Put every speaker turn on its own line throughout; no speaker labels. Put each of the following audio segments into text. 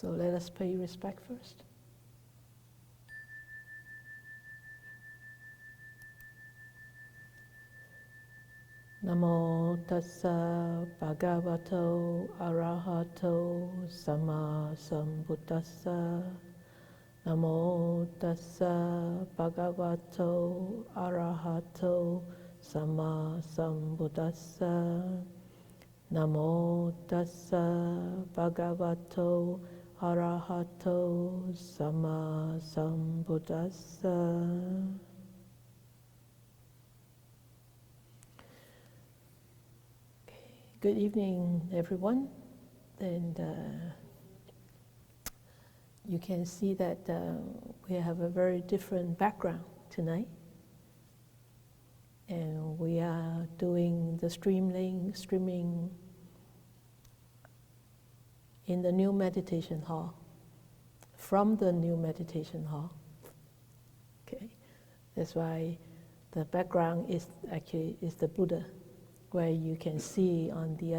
So let us pay respect first. Namo tassa bhagavato arahato sama sambuddhassa. Namo tassa bhagavato arahato sama sambuddhassa. Namo tassa bhagavato arahato sama sambuddhassa. Good evening, everyone. And you can see that we have a very different background tonight. And we are doing the streaming in the new meditation hall, from the new meditation hall. Okay, that's why the background is actually the Buddha, where you can see on the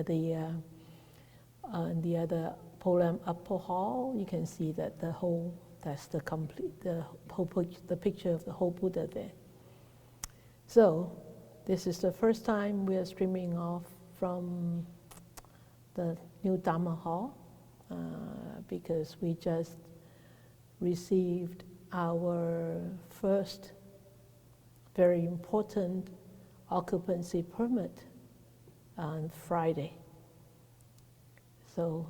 other Polam upper hall, you can see that that's the picture of the whole Buddha there. So this is the first time we are streaming off from the new Dhamma hall because we just received our first very important occupancy permit on Friday. So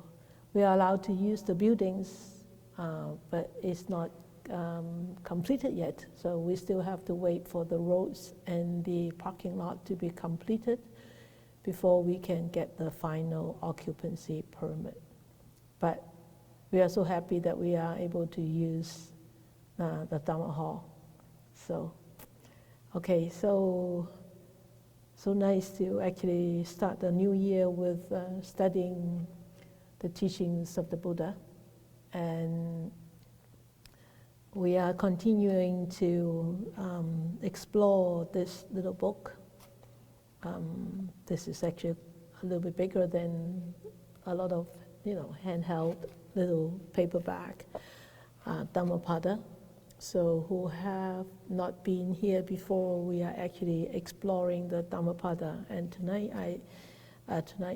we are allowed to use the buildings, but it's not completed yet. So we still have to wait for the roads and the parking lot to be completed before we can get the final occupancy permit. But we are so happy that we are able to use the Dhamma hall. So, okay, so nice to actually start the new year with studying the teachings of the Buddha. And we are continuing to explore this little book. This is actually a little bit bigger than a lot of, handheld little paperback Dhammapada. So who have not been here before, we are actually exploring the Dhammapada. And tonight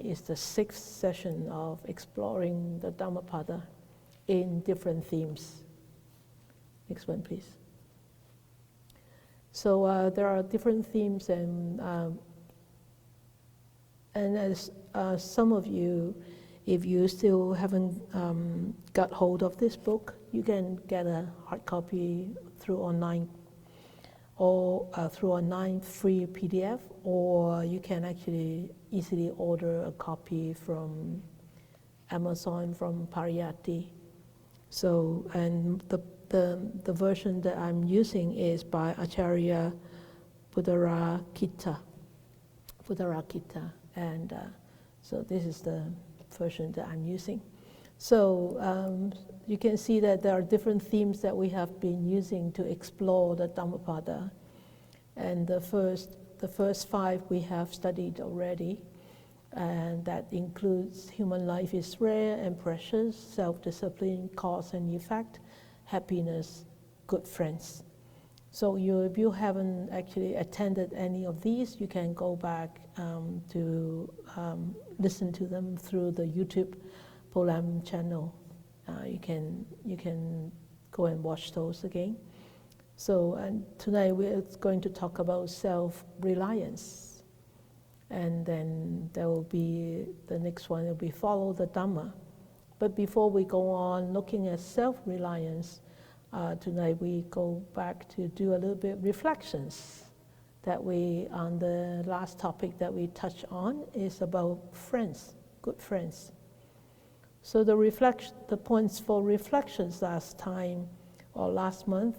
is the 6th session of exploring the Dhammapada in different themes. Next one, please. So there are different themes, and as some of you, if you still haven't got hold of this book, you can get a hard copy through online, or through online free PDF, or you can actually easily order a copy from Amazon, from Pariyatti. So, and the version that I'm using is by Acharya Buddharakkhita, and so this is the version that I'm using. So you can see that there are different themes that we have been using to explore the Dhammapada, and the first 5 we have studied already, and that includes human life is rare and precious, self-discipline, cause and effect, happiness, good friends. So if you haven't actually attended any of these, you can go back to listen to them through the YouTube Polam channel. You can go and watch those again. So, and tonight we're going to talk about self-reliance. And then there will be, the next one will be follow the Dhamma. But before we go on looking at self-reliance, tonight we go back to do a little bit reflections that on the last topic that we touched on is about friends, good friends. So the points for reflections last time or last month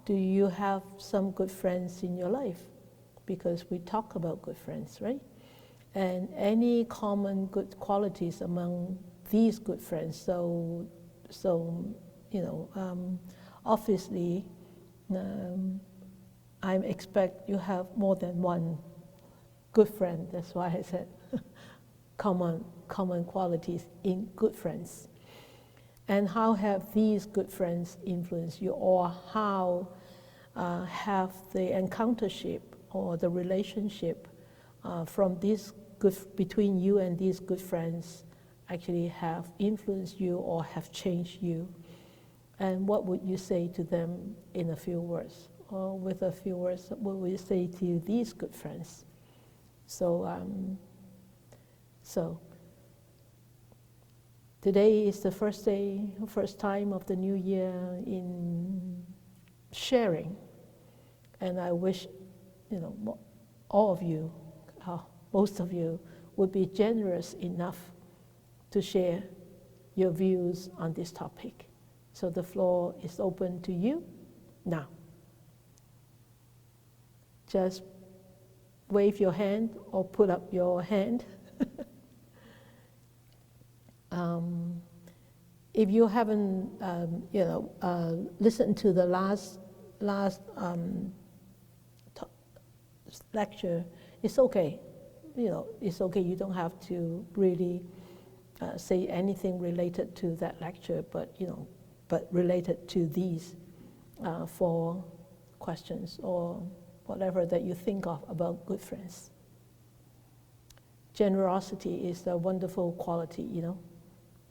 do you have some good friends in your life? Because we talk about good friends, right? And any common good qualities among these good friends. So obviously, I expect you have more than one good friend. That's why I said common qualities in good friends. And how have these good friends influenced you, or how have the encountership or the relationship from these between you and these good friends actually have influenced you or have changed you? And what would you say to them in a few words? Or with a few words, what would you say to these good friends? So today is the first time of the new year in sharing. And I wish, all of you, most of you, would be generous enough to share your views on this topic. So the floor is open to you now. Just wave your hand or put up your hand. If you haven't, listened to the last lecture, it's okay. It's okay. You don't have to really say anything related to that lecture, but related to these 4 questions or whatever that you think of about good friends. Generosity is a wonderful quality,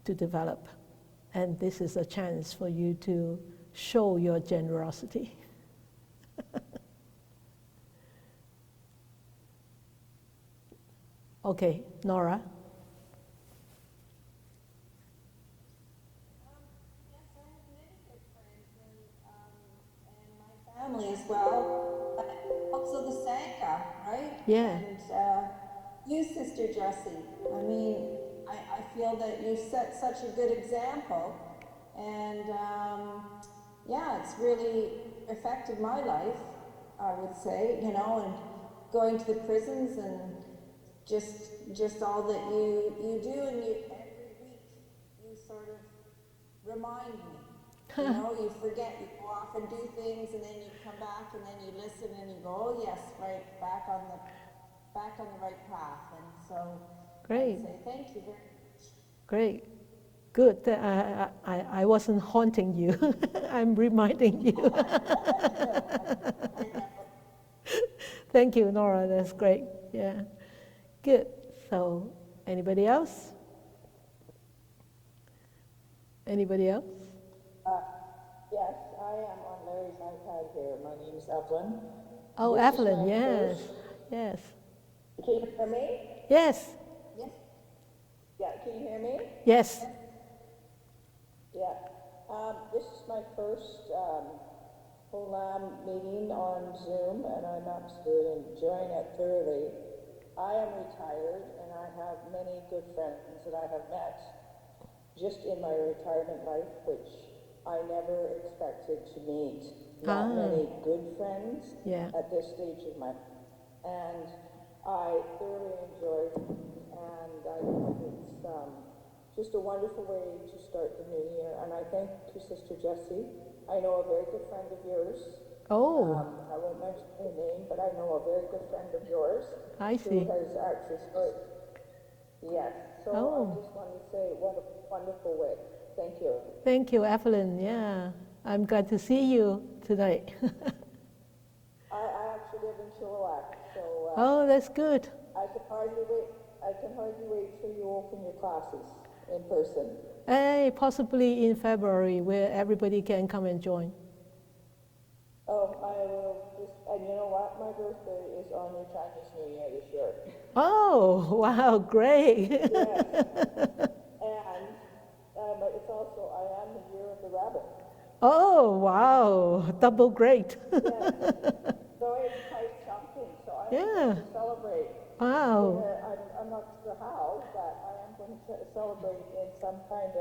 to develop. And this is a chance for you to show your generosity. Okay, Nora.
Yes, I have many good friends and my family as well, but also the Sangha, right?
Yeah.
And you, Sister Jessie, I feel that you set such a good example, and it's really affected my life, I would say, and going to the prisons and just all that you do, and every week you sort of remind me. You forget, you go off and do things, and then you come back, and then you listen, and you go, oh yes, right, back on the right path. And so
Great.
I'd say thank you very much.
Great. Good. I wasn't haunting you. I'm reminding you. Thank you, Nora. That's great. Yeah. Good. So, anybody else? Anybody else?
Yes, I am on Larry's iPad here. My name is Evelyn.
Oh,
This
Evelyn, yes. Yes.
Can you hear me?
Yes.
Yes.
Yeah, can you hear me?
Yes.
Yeah. This is my first Olam meeting on Zoom, and I'm absolutely enjoying it thoroughly. I am retired, and I have many good friends that I have met just in my retirement life, which I never expected to meet. Not many good friends at this stage of my life. And I thoroughly enjoyed it, and I think it's just a wonderful way to start the new year. And I thank you, Sister Jessie. I know a very good friend of yours.
Oh.
I won't mention her name, but I know a very good friend of yours.
I see.
Who has actually started. Yes. So I just want to say what a wonderful way. Thank you.
Thank you, Evelyn. Yeah. I'm glad to see you tonight.
I actually live in Chilliwack, so
oh, that's good.
I can hardly wait till you open your classes in person.
Hey, possibly in February, where everybody can come and join.
Oh, I will and you know what? My birthday is on your Chinese New Year this year.
Oh, wow, great.
Yes. And but it's also, I am the year of the rabbit.
Oh, wow, double great.
Yes. So it's quite something. So I'm going to celebrate.
Wow.
I'm not sure how, but I am going to celebrate in some kind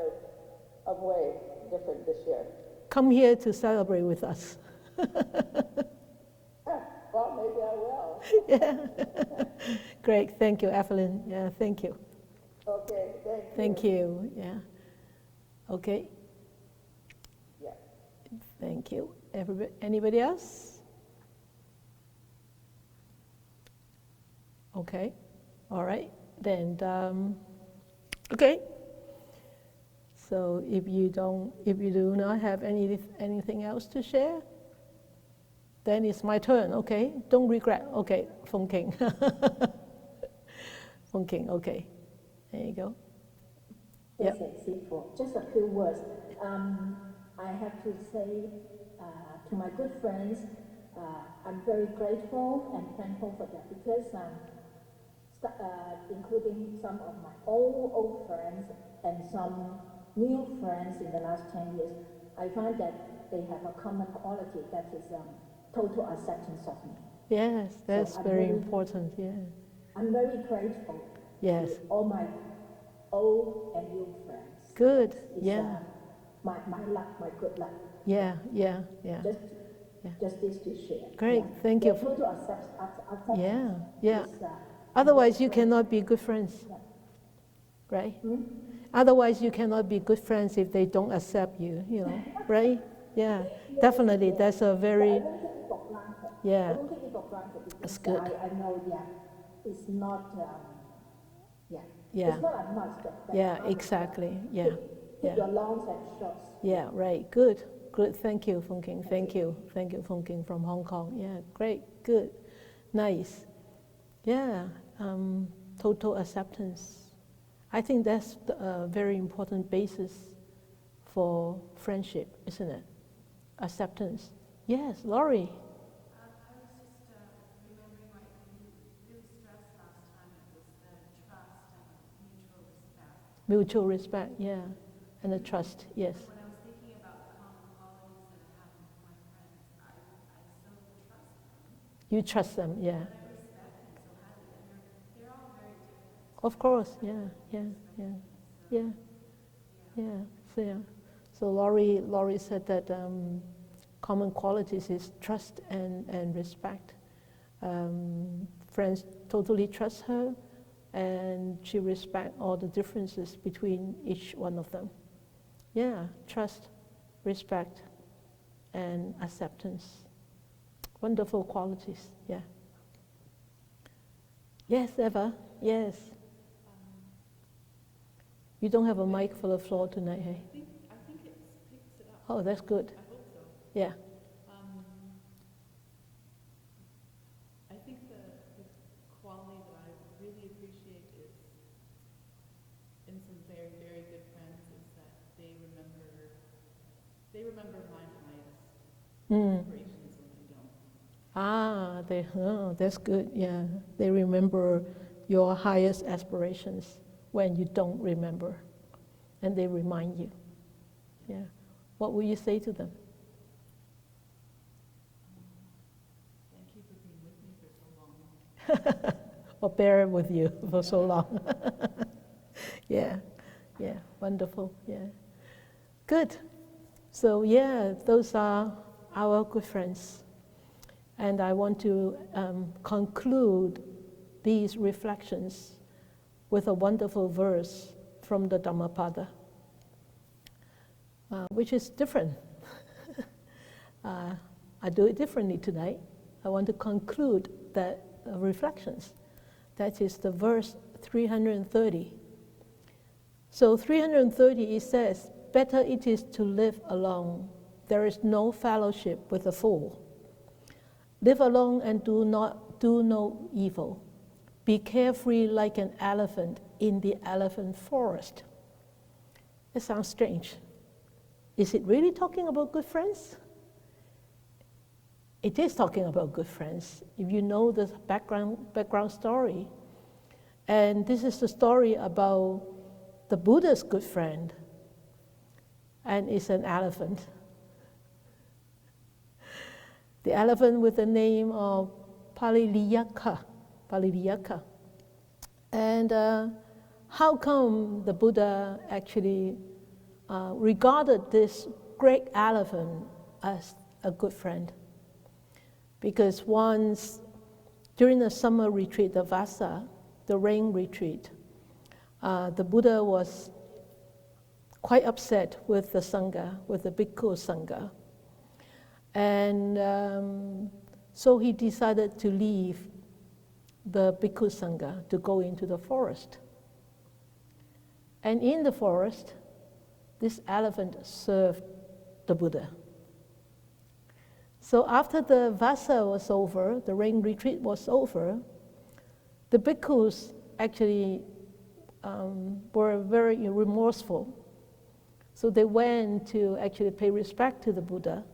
of way different this year.
Come here to celebrate with us.
Well, maybe I will.
Yeah. Great. Thank you, Evelyn. Yeah, thank you.
Okay, thank you.
Thank you. Yeah. Okay.
Yeah.
Thank you. Anybody else? Okay. All right. Then, okay. So if you do not have anything else to share, then it's my turn. Okay, don't regret. Okay, Phong King. Phong King. Okay, there you go.
Yes, just a few words. I have to say to my good friends, I'm very grateful and thankful for that because including some of my old friends and some new friends in the last 10 years, I find that they have a common quality that is total acceptance of me.
Yes, that's very important, yeah.
I'm very grateful
Yes.
to all my old and new friends.
Good,
It's,
yeah.
My luck, my good luck.
Yeah.
Just this to share.
Great,
Yeah.
thank you.
Total acceptance.
Yeah.
Is,
Otherwise, you cannot be good friends, right? Otherwise, you cannot be good friends if they don't accept you, right? Yeah, definitely. That's a very,
I don't take it for granted.
yeah.
I don't take it for granted because
That's good.
I know, it's not,
Yeah.
It's not a must.
Yeah, exactly. Yeah.
Take your longs and shorts.
Yeah, right. Good. Thank you, Phong King. Thank you, Phong King from Hong Kong. Yeah, great. Good. Nice. Yeah. Total acceptance. I think that's a very important basis for friendship, isn't it? Acceptance. Yes, Laurie.
I was just remembering what you really stressed last time. It was the trust and mutual respect.
Mutual respect, yeah. And the trust, yes.
When I was thinking about the common qualities that I have with my friends, I still trust them.
You trust them, yeah.
But I respect them so highly, and they're all very different.
Of course, yeah. So Laurie said that common qualities is trust and respect. Friends totally trust her, and she respects all the differences between each one of them. Yeah, trust, respect, and acceptance. Wonderful qualities, yeah. Yes, Eva, yes. You don't have a mic for the floor tonight, hey?
I think it picks it up.
Oh, that's good.
I hope so.
Yeah.
I think the quality that I really appreciate is in some very, very good friends is that they remember my highest aspirations when I don't.
That's good, yeah. They remember your highest aspirations when you don't remember, and they remind you. Yeah. What will you say to them?
Thank you for being with me for so long.
Or bear with you for so long. Yeah, wonderful, yeah. Good. So yeah, those are our good friends. And I want to conclude these reflections with a wonderful verse from the Dhammapada, which is different. I do it differently tonight. I want to conclude that reflections. That is the verse 330. So 330, it says, "Better it is to live alone. There is no fellowship with a fool. Live alone and do no evil. Be carefree like an elephant in the elephant forest." It sounds strange. Is it really talking about good friends? It is talking about good friends, if you know the background story. And this is the story about the Buddha's good friend, and it's an elephant. The elephant with the name of Paliliyaka. And how come the Buddha actually regarded this great elephant as a good friend? Because once, during the summer retreat, the Vasa, the rain retreat, the Buddha was quite upset with the Sangha, with the Bhikkhu Sangha. And so he decided to leave the Bhikkhu Sangha to go into the forest. And in the forest, this elephant served the Buddha. So after the Vasa was over, the rain retreat was over, the bhikkhus actually were very remorseful. So they went to actually pay respect to the Buddha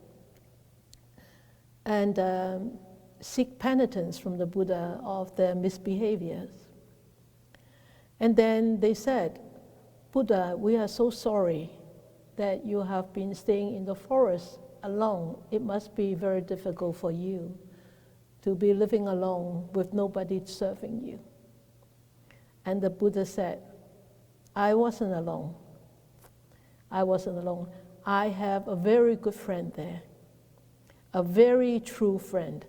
and seek penitence from the Buddha of their misbehaviors. And then they said, Buddha, we are so sorry that you have been staying in the forest alone. It must be very difficult for you to be living alone with nobody serving you. And the Buddha said, I wasn't alone. I wasn't alone. I have a very good friend there, a very true friend.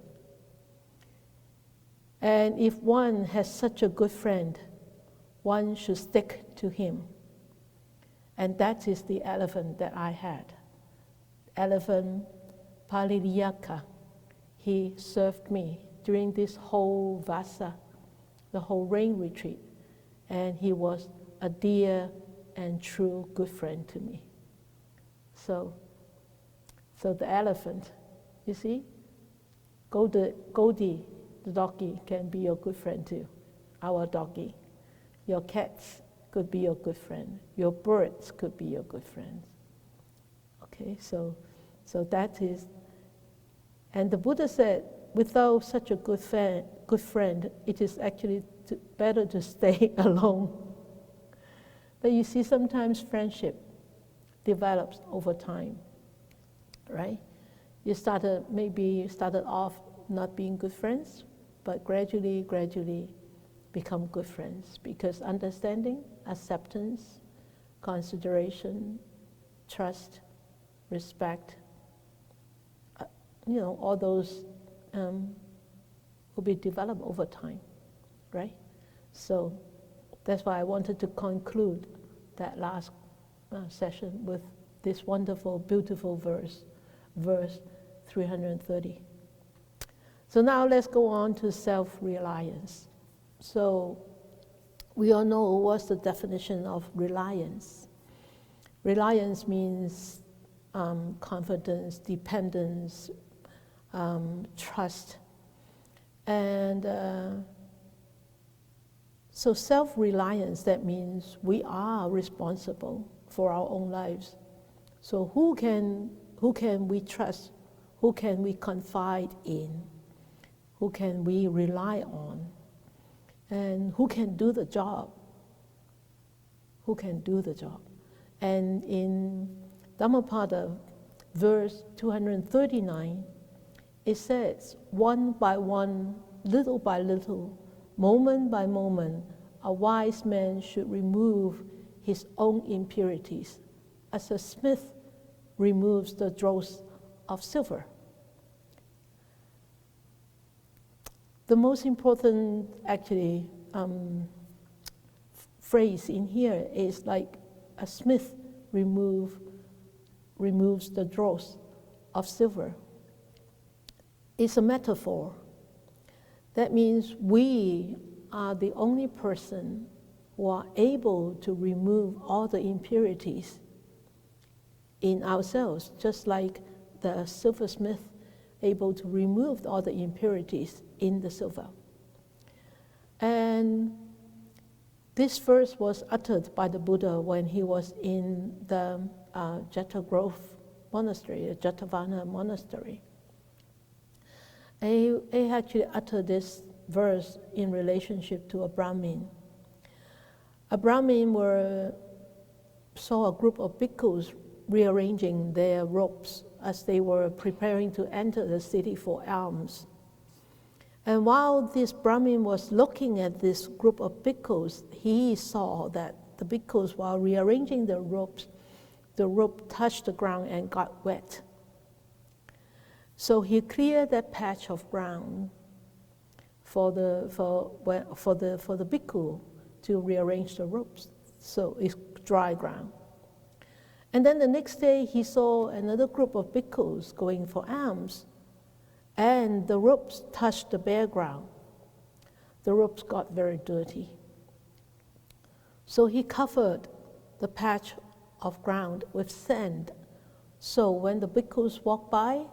And if one has such a good friend, one should stick to him. And that is the elephant that I had. Elephant Paliliyaka. He served me during this whole Vasa, the whole rain retreat. And he was a dear and true good friend to me. So the elephant, you see, Goldie, the doggy, can be your good friend too, our doggy. Your cats could be your good friend. Your birds could be your good friends. Okay, so that is, and the Buddha said, without such a good friend, it is actually better to stay alone. But you see, sometimes friendship develops over time, right? You started off not being good friends, but gradually become good friends, because understanding, acceptance, consideration, trust, respect, all those will be developed over time, right? So that's why I wanted to conclude that last session with this wonderful, beautiful verse 330. So now let's go on to self-reliance. So we all know what's the definition of reliance. Reliance means confidence, dependence, trust. And so self-reliance, that means we are responsible for our own lives. So who can we trust? Who can we confide in? Who can we rely on? And who can do the job? Who can do the job? And in Dhammapada, verse 239, it says, one by one, little by little, moment by moment, a wise man should remove his own impurities, as a smith removes the dross of silver. The most important, actually, phrase in here is like a smith removes the dross of silver. It's a metaphor. That means we are the only person who are able to remove all the impurities in ourselves, just like the silversmith able to remove all the impurities in the silver. And this verse was uttered by the Buddha when he was in the Jeta Grove monastery, the Jetavana monastery. He actually uttered this verse in relationship to a Brahmin. A Brahmin saw a group of bhikkhus rearranging their robes as they were preparing to enter the city for alms. And while this Brahmin was looking at this group of bhikkhus, he saw that the bhikkhus, while rearranging their robes, the robe touched the ground and got wet. So he cleared that patch of ground for the bhikkhu to rearrange the robes, so it's dry ground. And then the next day he saw another group of bhikkhus going for alms, and the robes touched the bare ground. the ropes got very dirty. So he covered the patch of ground with sand, so when the bhikkhus walk by,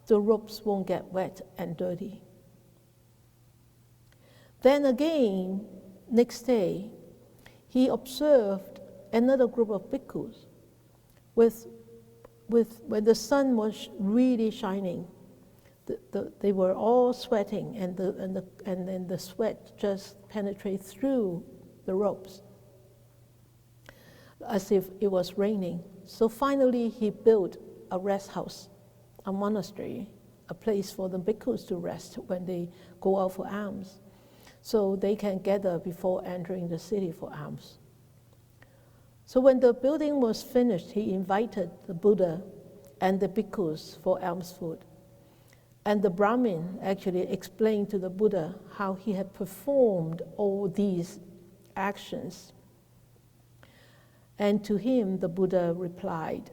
the ropes won't get wet and dirty. Then again, next day, he observed another group of bhikkhus when the sun was really shining. They were all sweating, and then the sweat just penetrated through the ropes as if it was raining. So finally he built a rest house, a monastery, a place for the bhikkhus to rest when they go out for alms, so they can gather before entering the city for alms. So when the building was finished, he invited the Buddha and the bhikkhus for alms food. And the Brahmin actually explained to the Buddha how he had performed all these actions. And to him, the Buddha replied,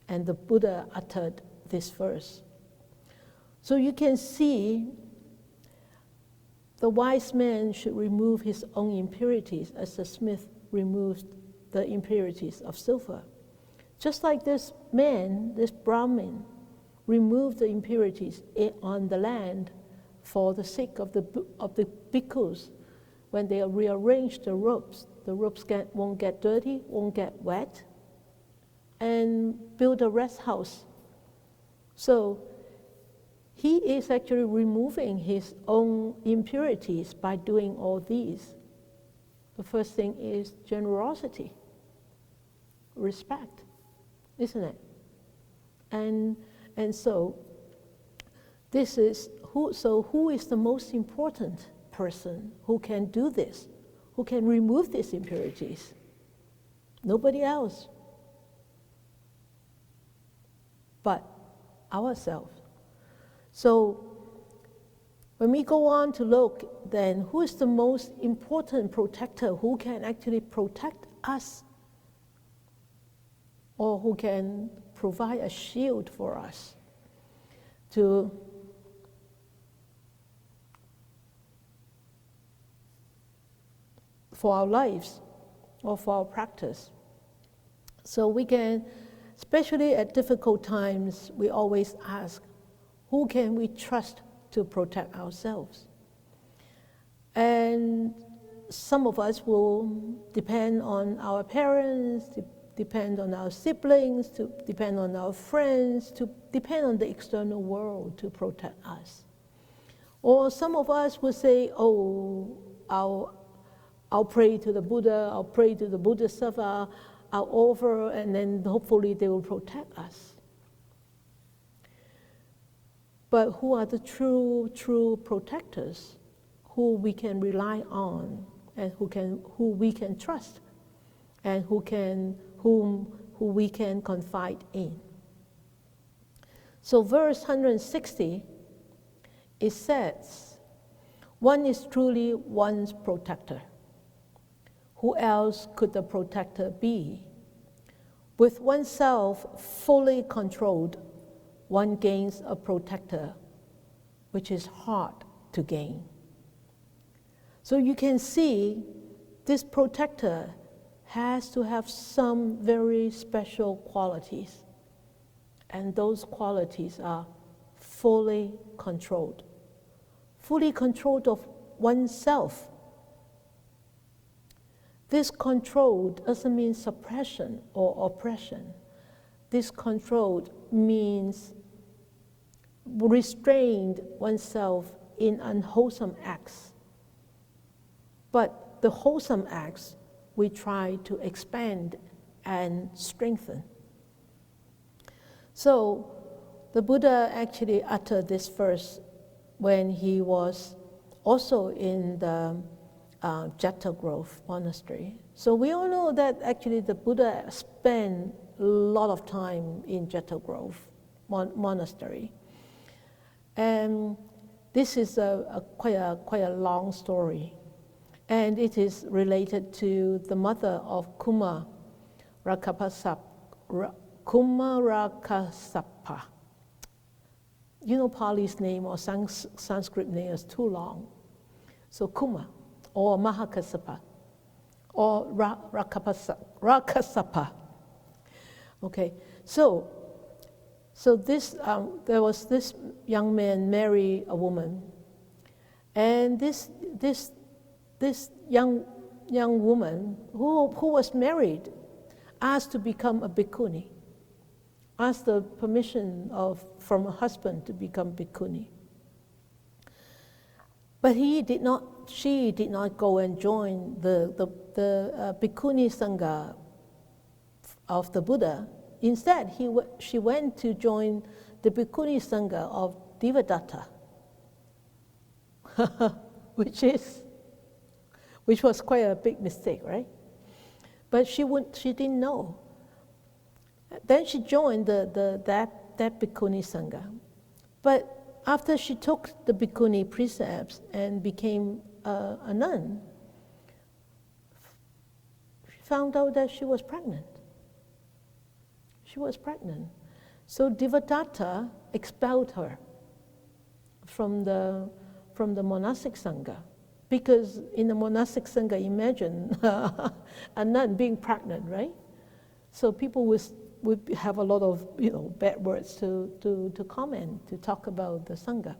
and the Buddha uttered this verse. So you can see the wise man should remove his own impurities as the smith removes the impurities of silver. Just like this man, this Brahmin, removed the impurities on the land for the sake of the bhikkhus. When they rearrange the ropes won't get dirty, won't get wet, and build a rest house. So he is actually removing his own impurities by doing all these. The first thing is generosity, respect, isn't it? And so this is who is the most important person who can do this, who can remove these impurities? Nobody else but ourselves. So when we go on to look, then who is the most important protector, who can actually protect us, or who can provide a shield for us for our lives or for our practice. So we can, especially at difficult times, we always ask, who can we trust to protect ourselves? And some of us will depend on our parents, depend on our siblings, to depend on our friends, to depend on the external world to protect us. Or some of us will say, oh, I'll pray to the Buddha, I'll pray to the Bodhisattva, I'll offer, and then hopefully they will protect us. But who are the true protectors, who we can rely on, and who we can trust, and who we can confide in? So verse 160, it says, one is truly one's protector. Who else could the protector be? With oneself fully controlled, one gains a protector, which is hard to gain. So you can see this protector has to have some very special qualities, and those qualities are fully controlled of oneself. This control doesn't mean suppression or oppression. This control means restrained oneself in unwholesome acts. But the wholesome acts we try to expand and strengthen. So the Buddha actually uttered this verse when he was also in the Jeta Grove Monastery. So we all know that actually the Buddha spent a lot of time in Jeta Grove Monastery. And this is quite a long story. And it is related to the mother of Kumarakasapa. You know Pali's name or Sanskrit name is too long. So Kuma, or Mahakassapa, or Rakasapa. Okay, so this there was this young man marry a woman, and this young woman who was married asked to become a bhikkhuni, asked the permission from a husband to become bhikkhuni. But she did not go and join the bhikkhuni sangha of the Buddha. Instead, she went to join the bhikkhuni sangha of Devadatta, which was quite a big mistake, right? But she didn't know. Then she joined that bhikkhuni sangha. But after she took the bhikkhuni precepts and became a nun, she found out that she was pregnant. She was pregnant. So Devadatta expelled her from the monastic sangha. Because in the monastic sangha, imagine a nun being pregnant, right? So people would have a lot of bad words to comment, to talk about the sangha.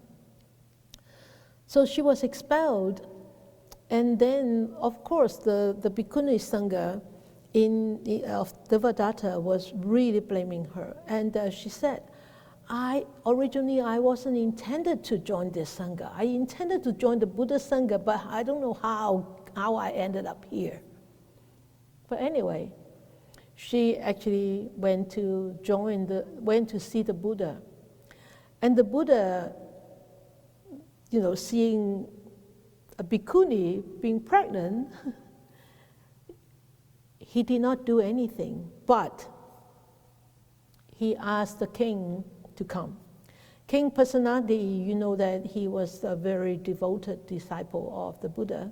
So she was expelled, and then of course the bhikkhuni sangha of Devadatta was really blaming her, and she said, Originally I wasn't intended to join this sangha. I intended to join the Buddha sangha, but I don't know how I ended up here. But anyway, she actually went to see the Buddha. And the Buddha, seeing a bhikkhuni being pregnant, he did not do anything, but he asked the king to come. King Pasenadi, you know that he was a very devoted disciple of the Buddha.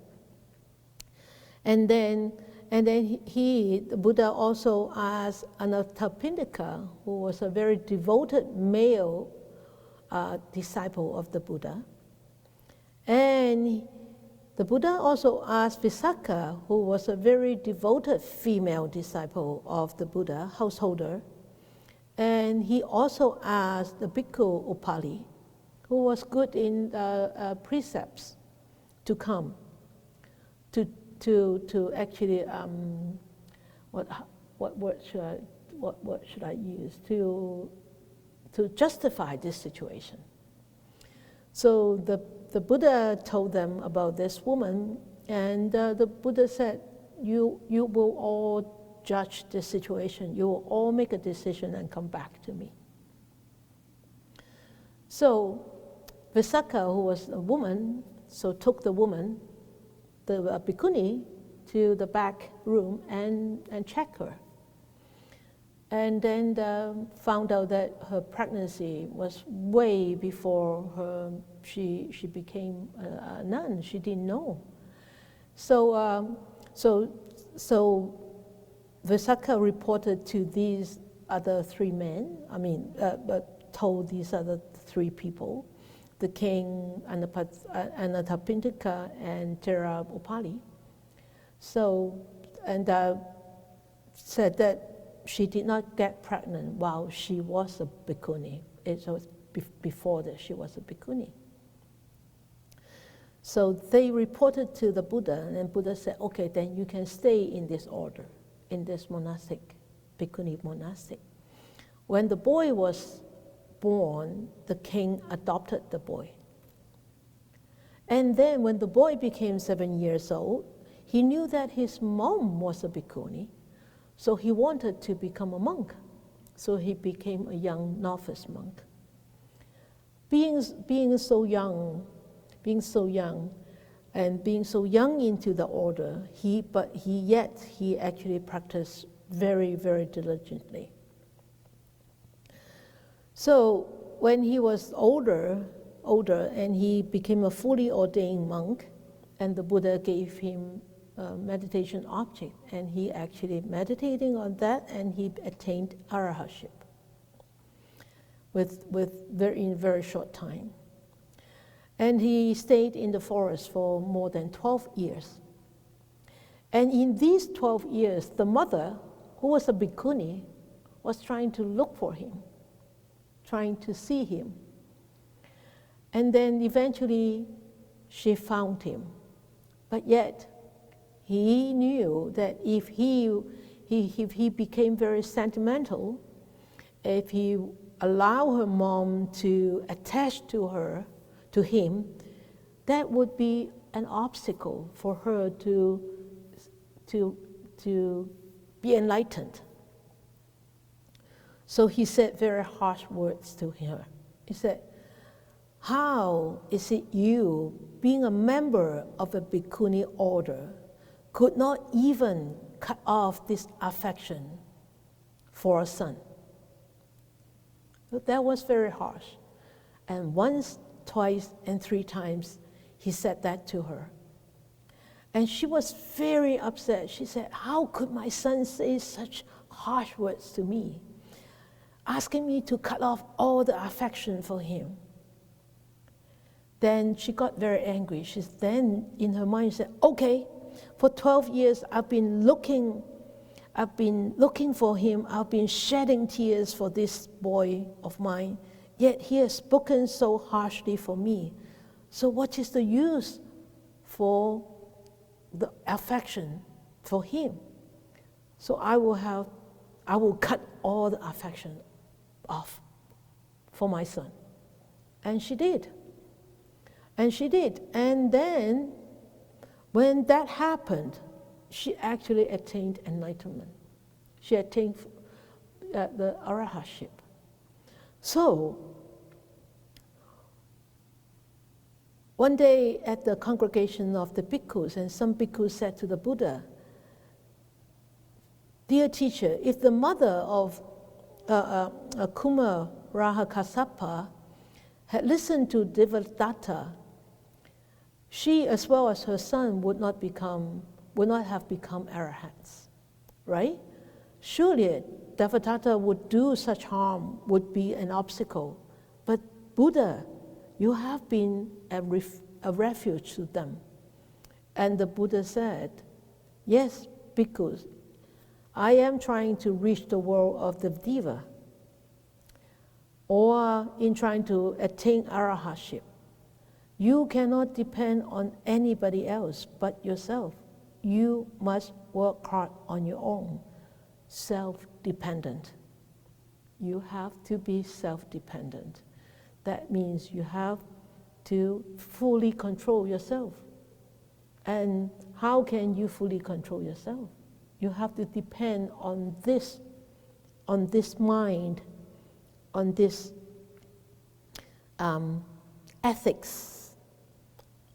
And then the Buddha also asked Anathapindika, who was a very devoted male disciple of the Buddha. And the Buddha also asked Visakha, who was a very devoted female disciple of the Buddha, householder. And he also asked the bhikkhu Upali, who was good in precepts, to come to actually what word should I use to justify this situation. So the Buddha told them about this woman, and the Buddha said, "You will all judge this situation. You will all make a decision and come back to me." So Visakha, who was a woman, so took the woman, the bhikkhuni, to the back room and checked her. And then found out that her pregnancy was way before she became a nun. She didn't know. So Visakha reported to these other three men, told these other three people, the king, Anathapindika, and Thera Upali. So, and said that she did not get pregnant while she was a bhikkhuni. It was before that she was a bhikkhuni. So they reported to the Buddha, and Buddha said, okay, then you can stay in this order, in this monastic, bhikkhuni monastic. When the boy was born, the king adopted the boy. And then when the boy became 7 years old, he knew that his mom was a bhikkhuni, so he wanted to become a monk. So he became a young novice monk. Being so young, and being so young into the order, he actually practiced very, very diligently. So when he was older, and he became a fully ordained monk, and the Buddha gave him a meditation object, and he actually meditating on that, and he attained arahantship in very short time. And he stayed in the forest for more than 12 years. And in these 12 years, the mother, who was a bhikkhuni, was trying to look for him, trying to see him. And then eventually she found him. But yet, he knew that if he became very sentimental, if he allowed her mom to attach to him, that would be an obstacle for her to be enlightened. So he said very harsh words to her. He said, "How is it you, being a member of a bhikkhuni order, could not even cut off this affection for a son?" But that was very harsh. And once, twice, and 3 times, he said that to her. And she was very upset. She said, "How could my son say such harsh words to me, asking me to cut off all the affection for him?" Then she got very angry. She then, in her mind, said, "Okay, for 12 years I've been looking for him. I've been shedding tears for this boy of mine. Yet he has spoken so harshly for me. So what is the use for the affection for him? So I will cut all the affection off for my son." And she did. And she did. And then, when that happened, she actually attained enlightenment. She attained the arahantship. So, one day at the congregation of the bhikkhus, and some bhikkhus said to the Buddha, "Dear teacher, if the mother of Kumara Kassapa had listened to Devadatta, she as well as her son would not have become arahants, right? Surely Devadatta would do such harm, would be an obstacle. But Buddha, you have been a refuge to them." And the Buddha said, "Yes, bhikkhus, I am trying to reach the world of the Deva, or in trying to attain arahantship. You cannot depend on anybody else but yourself. You must work hard on your own, self-dependent. You have to be self-dependent. That means you have to fully control yourself. And how can you fully control yourself? You have to depend on this mind, on this ethics,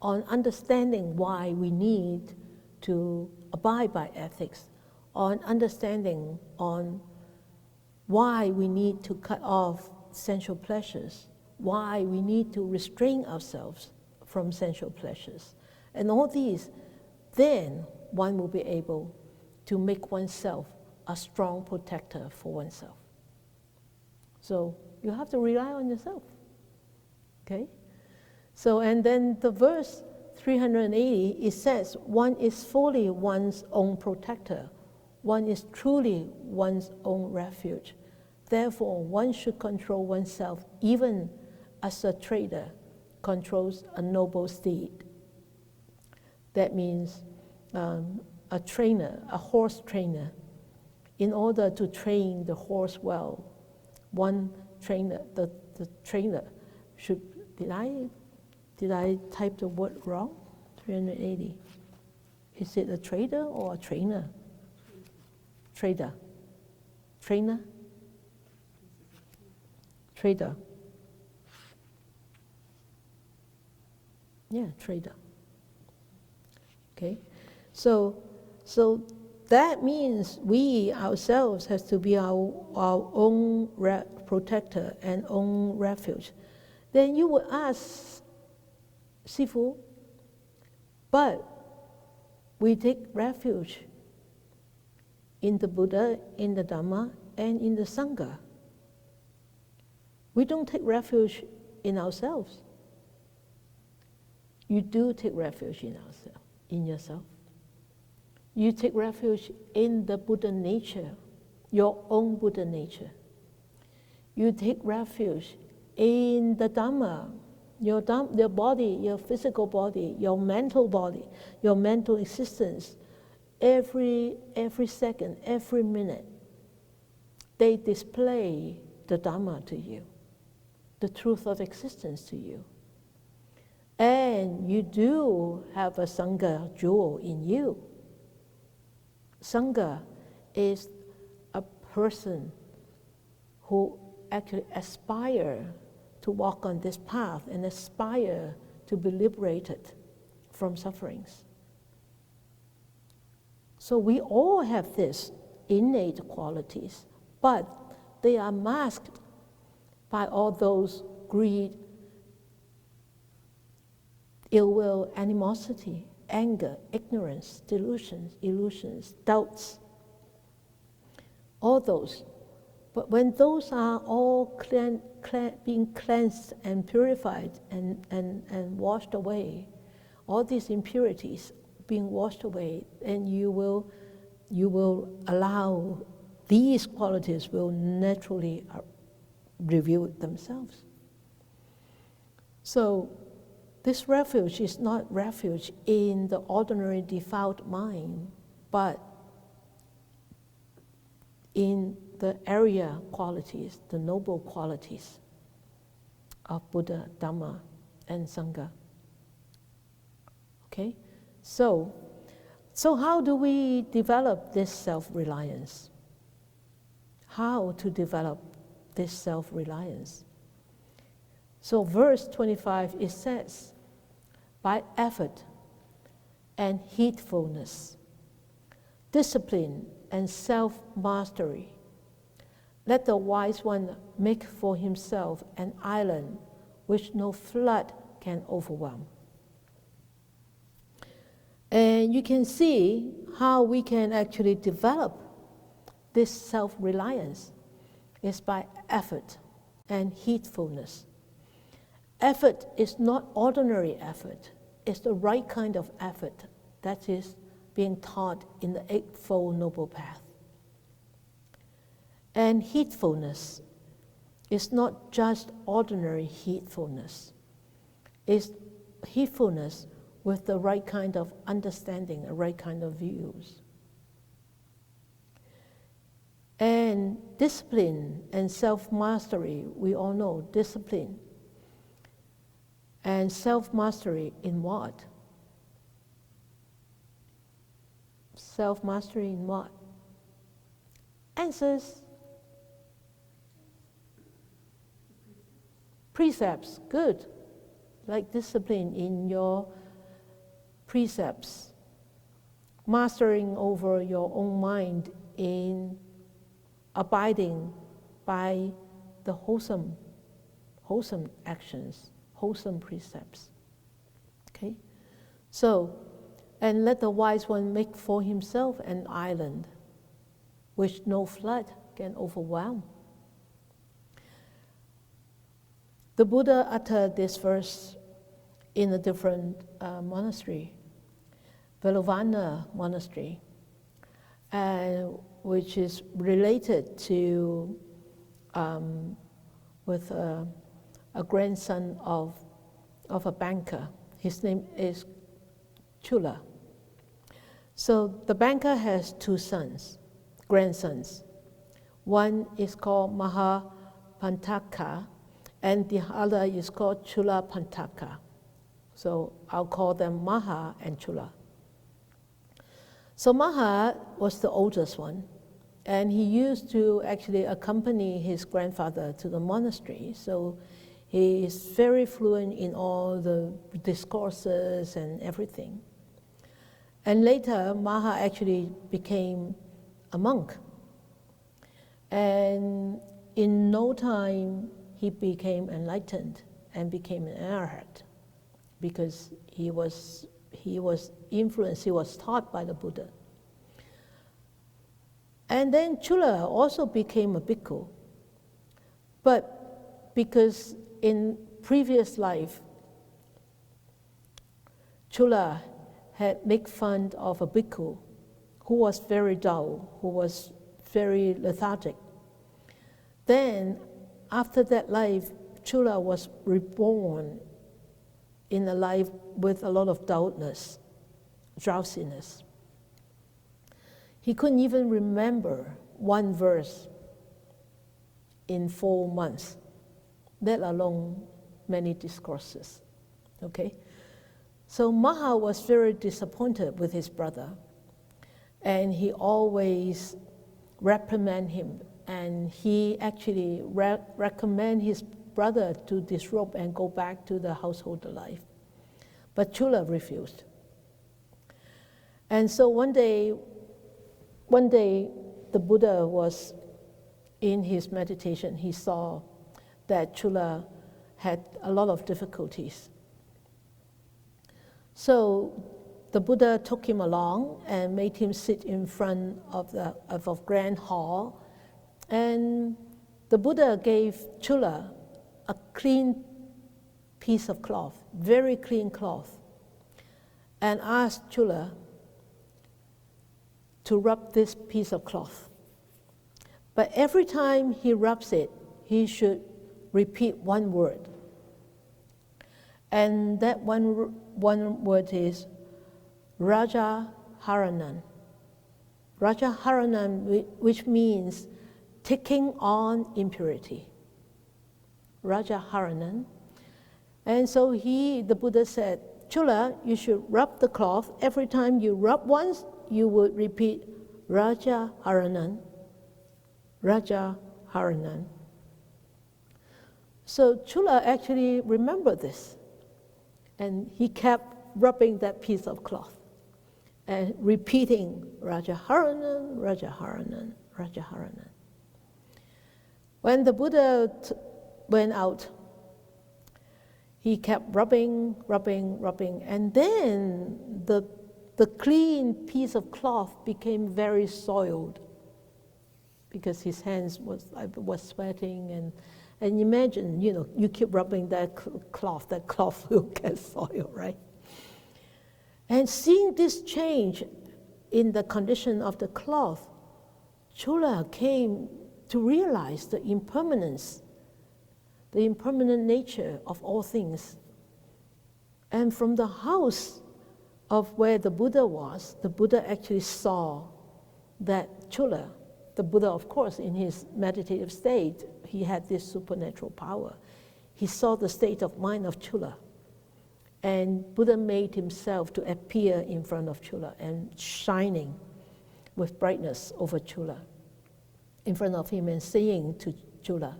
on understanding why we need to abide by ethics, on understanding on why we need to cut off sensual pleasures, why we need to restrain ourselves from sensual pleasures. And all these, then one will be able to make oneself a strong protector for oneself. So you have to rely on yourself, okay? So, and then the verse 380, it says, one is fully one's own protector. One is truly one's own refuge. Therefore, one should control oneself even as a trader controls a noble steed. That means a trainer, a horse trainer, in order to train the horse well, one trainer, the trainer should, did I type the word wrong? 380. Is it a trader or a trainer? Trader. Trainer? Trader. Yeah, trader. Okay, so that means we ourselves have to be our own protector and own refuge. Then you would ask, Sifu, but we take refuge in the Buddha, in the Dhamma, and in the Sangha. We don't take refuge in ourselves. You do take refuge in yourself. You take refuge in the Buddha nature, your own Buddha nature. You take refuge in the Dhamma, your body, your physical body, your mental existence. Every second, every minute, they display the Dhamma to you, the truth of existence to you. And you do have a Sangha jewel in you. Sangha is a person who actually aspire to walk on this path and aspire to be liberated from sufferings. So we all have these innate qualities, but they are masked by all those greed, ill will, animosity, anger, ignorance, delusions, illusions, doubts, all those. But when those are all being cleansed and purified and washed away, all these impurities being washed away, and you will allow these qualities will naturally reveal themselves. So this refuge is not refuge in the ordinary defiled mind, but in the area qualities, the noble qualities of Buddha, Dhamma, and Sangha. Okay? So how do we develop this self-reliance? How to develop this self-reliance? So verse 25, it says, by effort and heedfulness, discipline and self-mastery, let the wise one make for himself an island which no flood can overwhelm. And you can see how we can actually develop this self-reliance is by effort and heedfulness. Effort is not ordinary effort. It's the right kind of effort that is being taught in the Eightfold Noble Path. And heedfulness is not just ordinary heedfulness. It's heedfulness with the right kind of understanding, the right kind of views. And discipline and self-mastery, we all know discipline. And self-mastery in what? Self-mastery in what? Answers. Precepts, good. Like discipline in your precepts. Mastering over your own mind in abiding by the wholesome actions, wholesome precepts. Okay? So, and let the wise one make for himself an island which no flood can overwhelm. The Buddha uttered this verse in a different monastery, Velovana monastery, which is related to with a grandson of a banker. His name is Chula. So the banker has two grandsons. One is called Mahapantaka, and the other is called Chula Pantaka. So I'll call them Maha and Chula. So Maha was the oldest one, and he used to actually accompany his grandfather to the monastery. So he is very fluent in all the discourses and everything. And later, Maha actually became a monk. And in no time, he became enlightened and became an arhat, because he was influenced, he was taught by the Buddha. And then Chula also became a bhikkhu. But because in previous life, Chula had made fun of a bhikkhu who was very dull, who was very lethargic. Then, after that life, Chula was reborn in a life with a lot of dullness, drowsiness. He couldn't even remember one verse in 4 months, let alone many discourses. Okay? So Maha was very disappointed with his brother, and he always reprimanded him, and he actually recommended his brother to disrobe and go back to the household life. But Chula refused. And so one day the Buddha was in his meditation. He saw that Chula had a lot of difficulties. So the Buddha took him along and made him sit in front of a grand hall. And the Buddha gave Chula a clean piece of cloth, very clean cloth, and asked Chula to rub this piece of cloth. But every time he rubs it, he should repeat one word. And that one word is Raja Haranan. Raja Haranan, which means taking on impurity. Raja Haranan. And so the Buddha said, Chula, you should rub the cloth. Every time you rub once, you would repeat Raja Haranan, Raja Haranan. So Chula actually remembered this, and he kept rubbing that piece of cloth and repeating Raja Haranan, Raja Haranan, Raja Haranan. When the Buddha went out, he kept rubbing, and then the clean piece of cloth became very soiled because his hands was sweating, and imagine, you keep rubbing that cloth will get soiled, right? And seeing this change in the condition of the cloth, Chula came to realize the impermanent nature of all things. And from the house of where the Buddha was, the Buddha actually saw that Chula, the Buddha, of course, in his meditative state, he had this supernatural power. He saw the state of mind of Chula. And Buddha made himself to appear in front of Chula and shining with brightness over Chula, in front of him, and saying to Chula,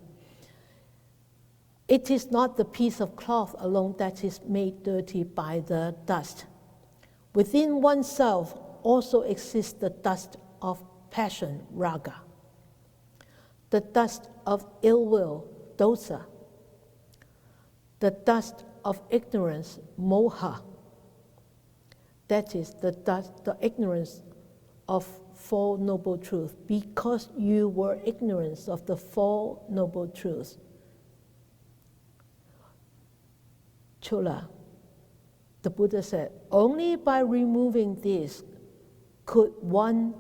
it is not the piece of cloth alone that is made dirty by the dust. Within oneself also exists the dust of passion, raga, the dust of ill will, dosa, the dust of ignorance, moha. That is the ignorance of Four Noble Truths, because you were ignorant of the Four Noble Truths. Chula, the Buddha said, only by removing this could one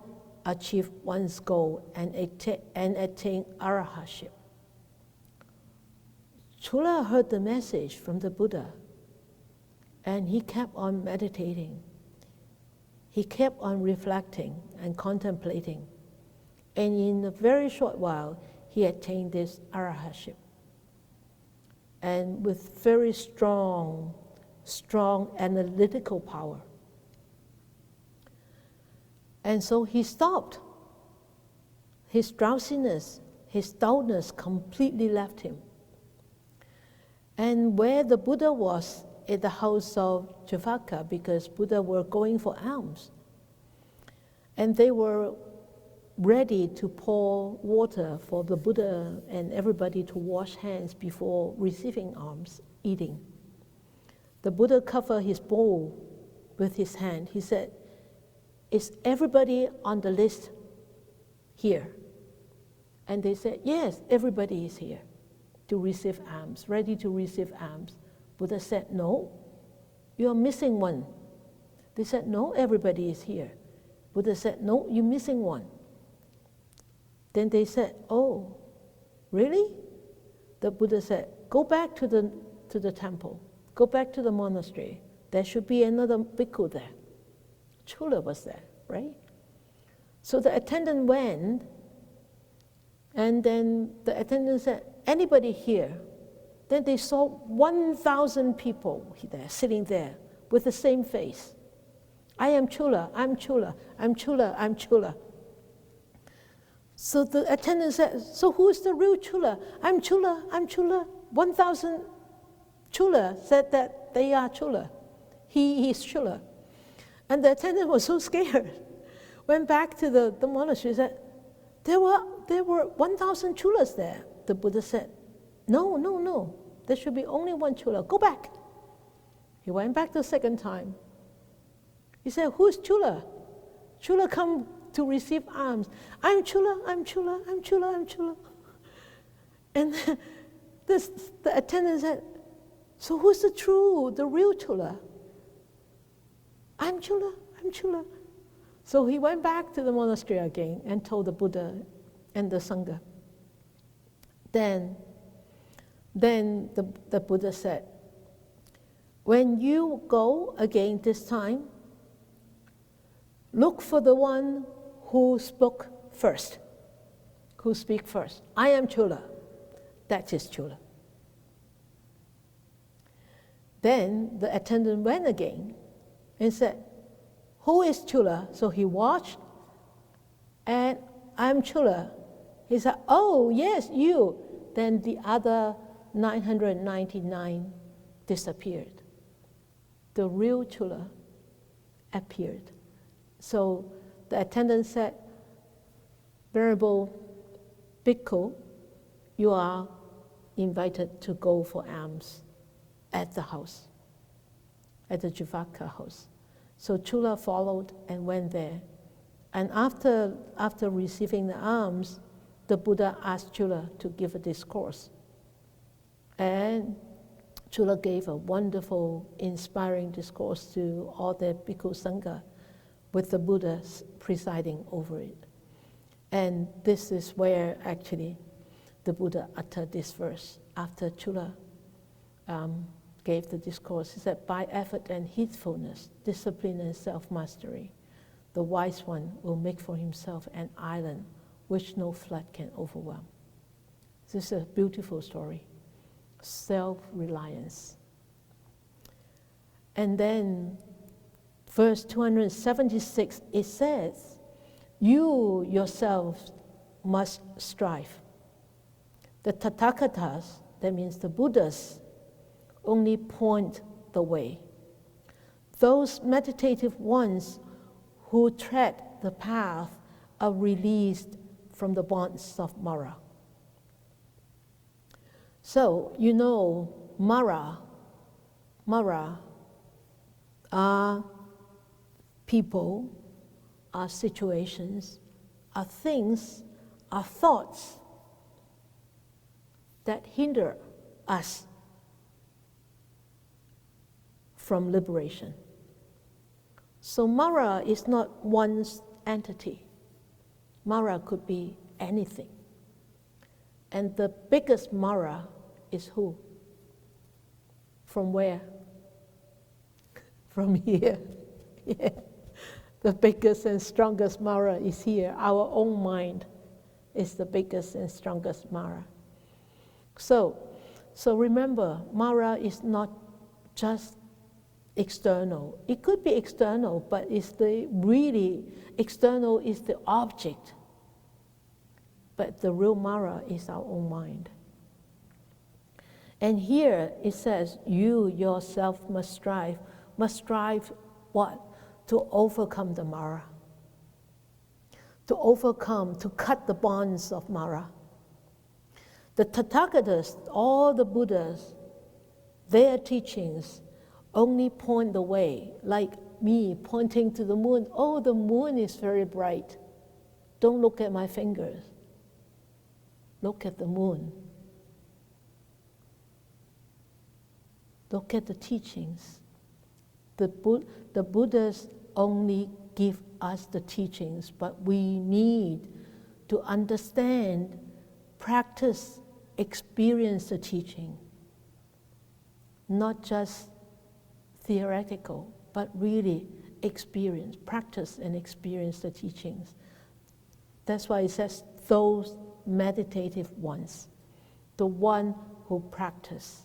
achieve one's goal and attain arahantship. Chula heard the message from the Buddha, and he kept on meditating. He kept on reflecting and contemplating. And in a very short while, he attained this arahantship. And with very strong analytical power. And so he stopped. His drowsiness, his dullness completely left him. And where the Buddha was, at the house of Javaka, because Buddha were going for alms. And they were ready to pour water for the Buddha and everybody to wash hands before receiving alms, eating. The Buddha covered his bowl with his hand. He said, is everybody on the list here? And they said, yes, everybody is here to receive alms, ready to receive alms. Buddha said, no, you are missing one. They said, no, everybody is here. Buddha said, no, you're missing one. Then they said, oh, really? The Buddha said, go back to the temple, go back to the monastery. There should be another bhikkhu there. Chula was there, right? So the attendant went, and then the attendant said, anybody here? Then they saw 1,000 people there, sitting there, with the same face. I am Chula, I'm Chula, I'm Chula, I'm Chula. So the attendant said, so who's the real Chula? I'm Chula, I'm Chula. 1,000 Chula said that they are Chula. He is Chula. And the attendant was so scared. Went back to the monastery, said, there were 1,000 Chulas there. The Buddha said, no, no, no. There should be only one Chula. Go back. He went back the second time. He said, who's Chula? Chula come to receive alms. I'm Chula, I'm Chula, I'm Chula, I'm Chula. And the attendant said, so who's the real Chula? I'm Chula, I'm Chula. So he went back to the monastery again and told the Buddha and the Sangha. Then the Buddha said, when you go again this time, look for the one who spoke first, who speak first. I am Chula. That is Chula. Then the attendant went again and said, who is Chula? So he watched, and I'm Chula. He said, oh, yes, you. Then the other 999 disappeared. The real Chula appeared. So the attendant said, Venerable Bhikkhu, you are invited to go for alms at the house, at the Jivaka house. So Chula followed and went there. And after receiving the alms, the Buddha asked Chula to give a discourse. And Chula gave a wonderful, inspiring discourse to all the Bhikkhu Sangha, with the Buddha presiding over it. And this is where actually the Buddha uttered this verse after Chula gave the discourse. He said, by effort and heedfulness, discipline and self-mastery, the wise one will make for himself an island which no flood can overwhelm. This is a beautiful story. Self-reliance. And then verse 276, it says, you yourselves must strive. The Tathagatas, that means the Buddhas, only point the way. Those meditative ones who tread the path are released from the bonds of Mara. So, you know, Mara are people, are situations, are things, are thoughts that hinder us from liberation. So Mara is not one entity. Mara could be anything. And the biggest Mara is who? From where? From here. Yeah. The biggest and strongest Mara is here. Our own mind is the biggest and strongest Mara. So remember, Mara is not just external. It could be external, but it's the really external is the object. But the real Mara is our own mind. And here it says, you yourself must strive. Must strive what? To overcome the Mara. To overcome, to cut the bonds of Mara. The Tathagatas, all the Buddhas, their teachings only point the way, like me pointing to the moon. Oh, the moon is very bright. Don't look at my fingers. Look at the moon. Look at the teachings. The Buddhas only give us the teachings, but we need to understand, practice, experience the teaching. Not just theoretical, but really experience, practice and experience the teachings. That's why it says those meditative ones, the one who practice,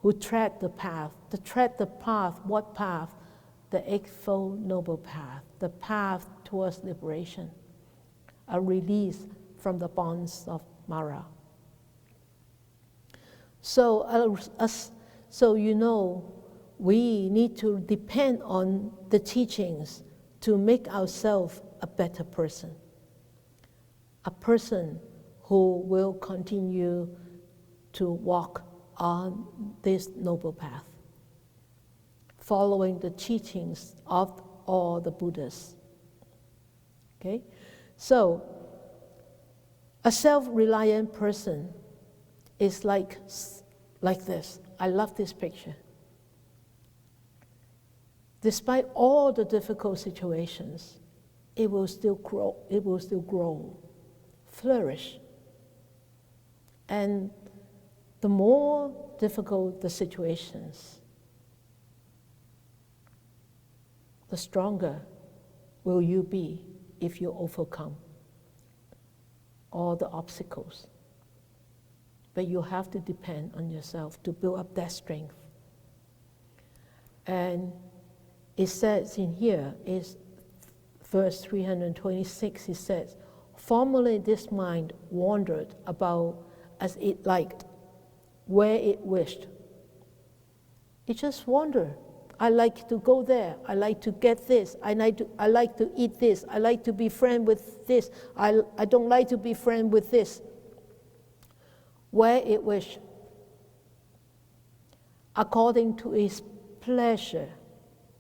who tread the path. To tread the path, what path? The Eightfold Noble Path, the path towards liberation, a release from the bonds of Mara. So you know, we need to depend on the teachings to make ourselves a better person, a person who will continue to walk on this noble path, following the teachings of all the Buddhas. Okay? So, a self-reliant person is like this. I love this picture. Despite all the difficult situations, it will still grow, flourish. And the more difficult the situations, the stronger will you be if you overcome all the obstacles. But you have to depend on yourself to build up that strength. And it says in here, is verse 326, it says, formerly this mind wandered about as it liked, where it wished. It just wandered. I like to go there. I like to get this. I like to eat this. I like to be friend with this. I don't like to be friend with this. Where it wished, according to its pleasure.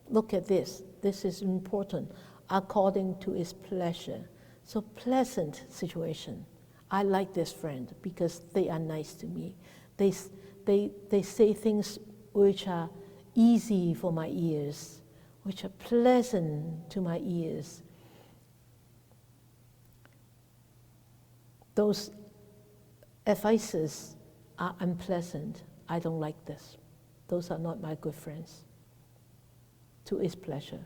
Look at this. This is important. According to its pleasure. So pleasant situation. I like this friend because they are nice to me. They say things which are easy for my ears, which are pleasant to my ears. Those advices are unpleasant. I don't like this. Those are not my good friends. To its pleasure.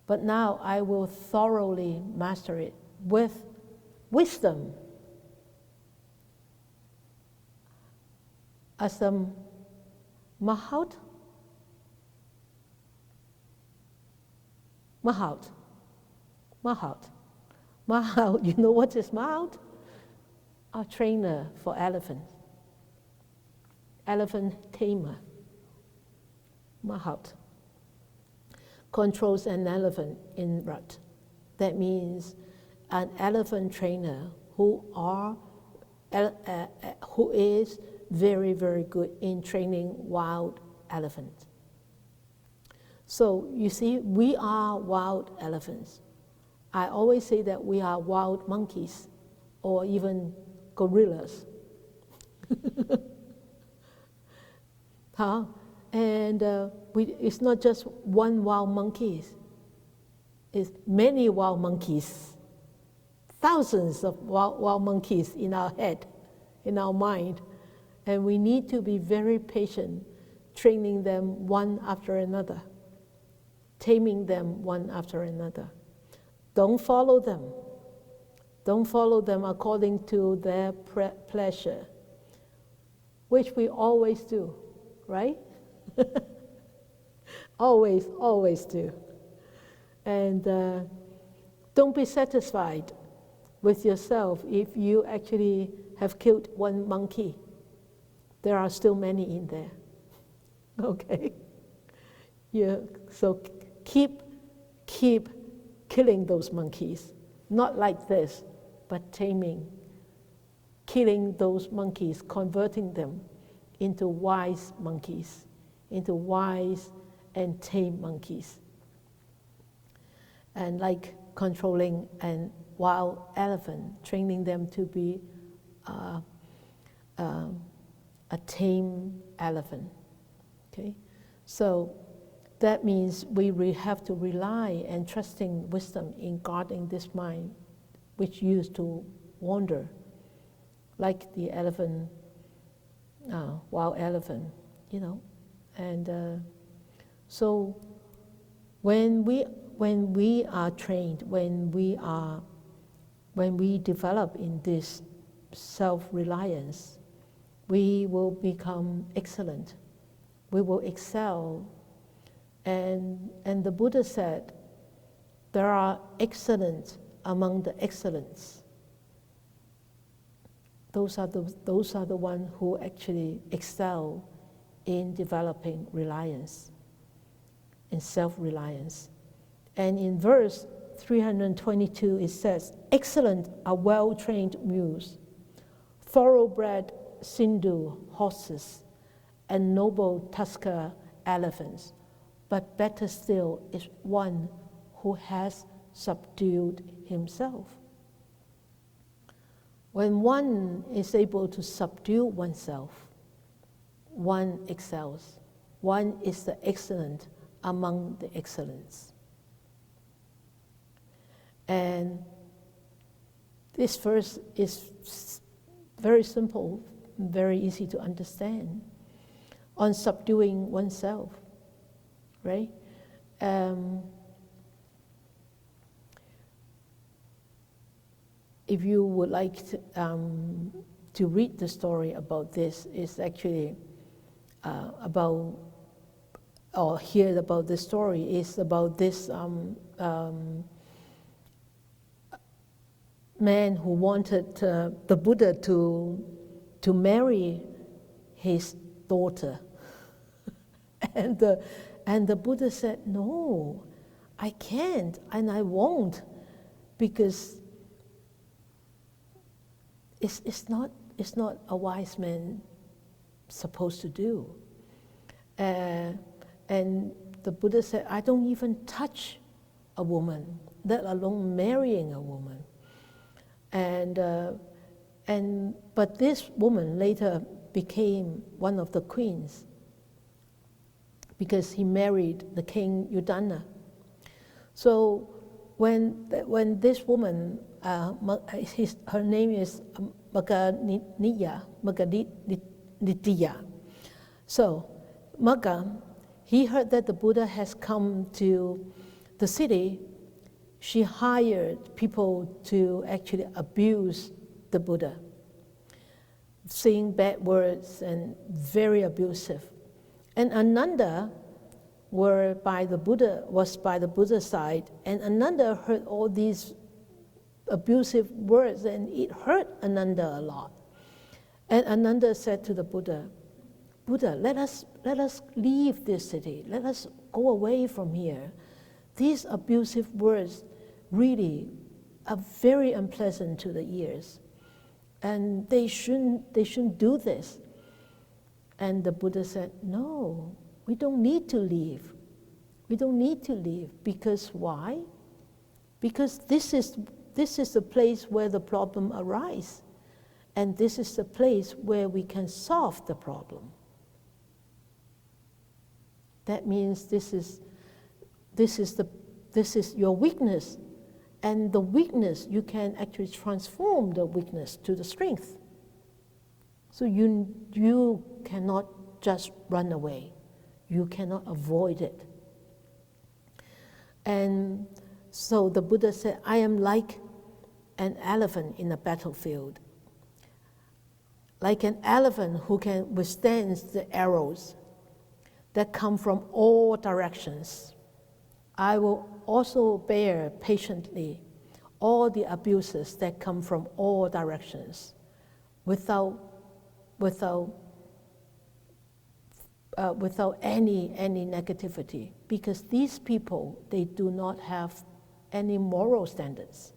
But now I will thoroughly master it with wisdom. As a Mahout. You know what is Mahout? A trainer for elephants. Elephant tamer. Mahout. Controls an elephant in rut. That means an elephant trainer who is very, very good in training wild elephants. So you see, we are wild elephants. I always say that we are wild monkeys or even gorillas. And it's not just one wild monkey. It's many wild monkeys. Thousands of wild monkeys in our head, in our mind. And we need to be very patient, training them one after another, taming them one after another. Don't follow them. Don't follow them according to their pleasure, which we always do, right? always do. And don't be satisfied with yourself if you actually have killed one monkey. There are still many in there. Okay? Yeah, so keep killing those monkeys. Not like this, but taming. Killing those monkeys, converting them into wise monkeys, into wise and tame monkeys. And like controlling a wild elephant, training them to be a tame elephant. Okay? So that means we have to rely and trusting wisdom in guarding this mind, which used to wander, like the elephant, wild elephant, you know. And so when we are trained, when we develop in this self-reliance, we will become excellent. We will excel. And the Buddha said, there are excellent among the excellents. Those are the ones who actually excel in developing reliance, in self-reliance. And in verse 322 it says, excellent are well-trained mules, thoroughbred Sindhu horses, and noble tusker elephants. But better still is one who has subdued himself. When one is able to subdue oneself, one excels. One is the excellent among the excellents. And this verse is very simple, very easy to understand, on subduing oneself, right? If you would like to read the story about this, it's actually about, or hear about the story, is about this man who wanted the Buddha to marry his daughter. And the Buddha said, no, I can't and I won't, because it's not a wise man supposed to do. And the Buddha said, I don't even touch a woman, let alone marrying a woman. But this woman later became one of the queens because he married the king Udana. So when this woman, her name is Magaditya. So Magga, he heard that the Buddha has come to the city. She hired people to actually abuse the Buddha, saying bad words and very abusive. And Ananda was by the Buddha's side, and Ananda heard all these abusive words, and it hurt Ananda a lot. And Ananda said to the Buddha, Buddha, let us leave this city. Let us go away from here. These abusive words really are very unpleasant to the ears, and they shouldn't do this. And the Buddha said, no, we don't need to leave. We don't need to leave. Because why? Because this is the place where the problem arises, and this is the place where we can solve the problem. That means this is your weakness, and the weakness, you can actually transform the weakness to the strength. So you cannot just run away. You cannot avoid it. And so the Buddha said, I am like an elephant in a battlefield. Like an elephant who can withstand the arrows that come from all directions. I will also bear patiently all the abuses that come from all directions without any negativity, because these people, they do not have any moral standards.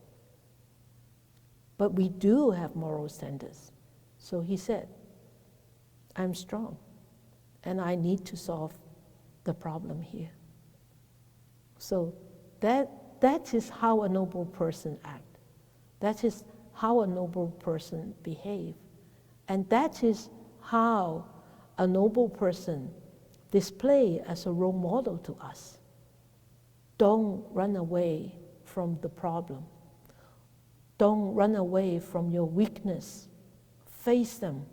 But we do have moral standards. So he said, I'm strong, and I need to solve the problem here. So that is how a noble person acts. That is how a noble person behaves. And that is how a noble person display as a role model to us. Don't run away from the problem. Don't run away from your weakness. Face them,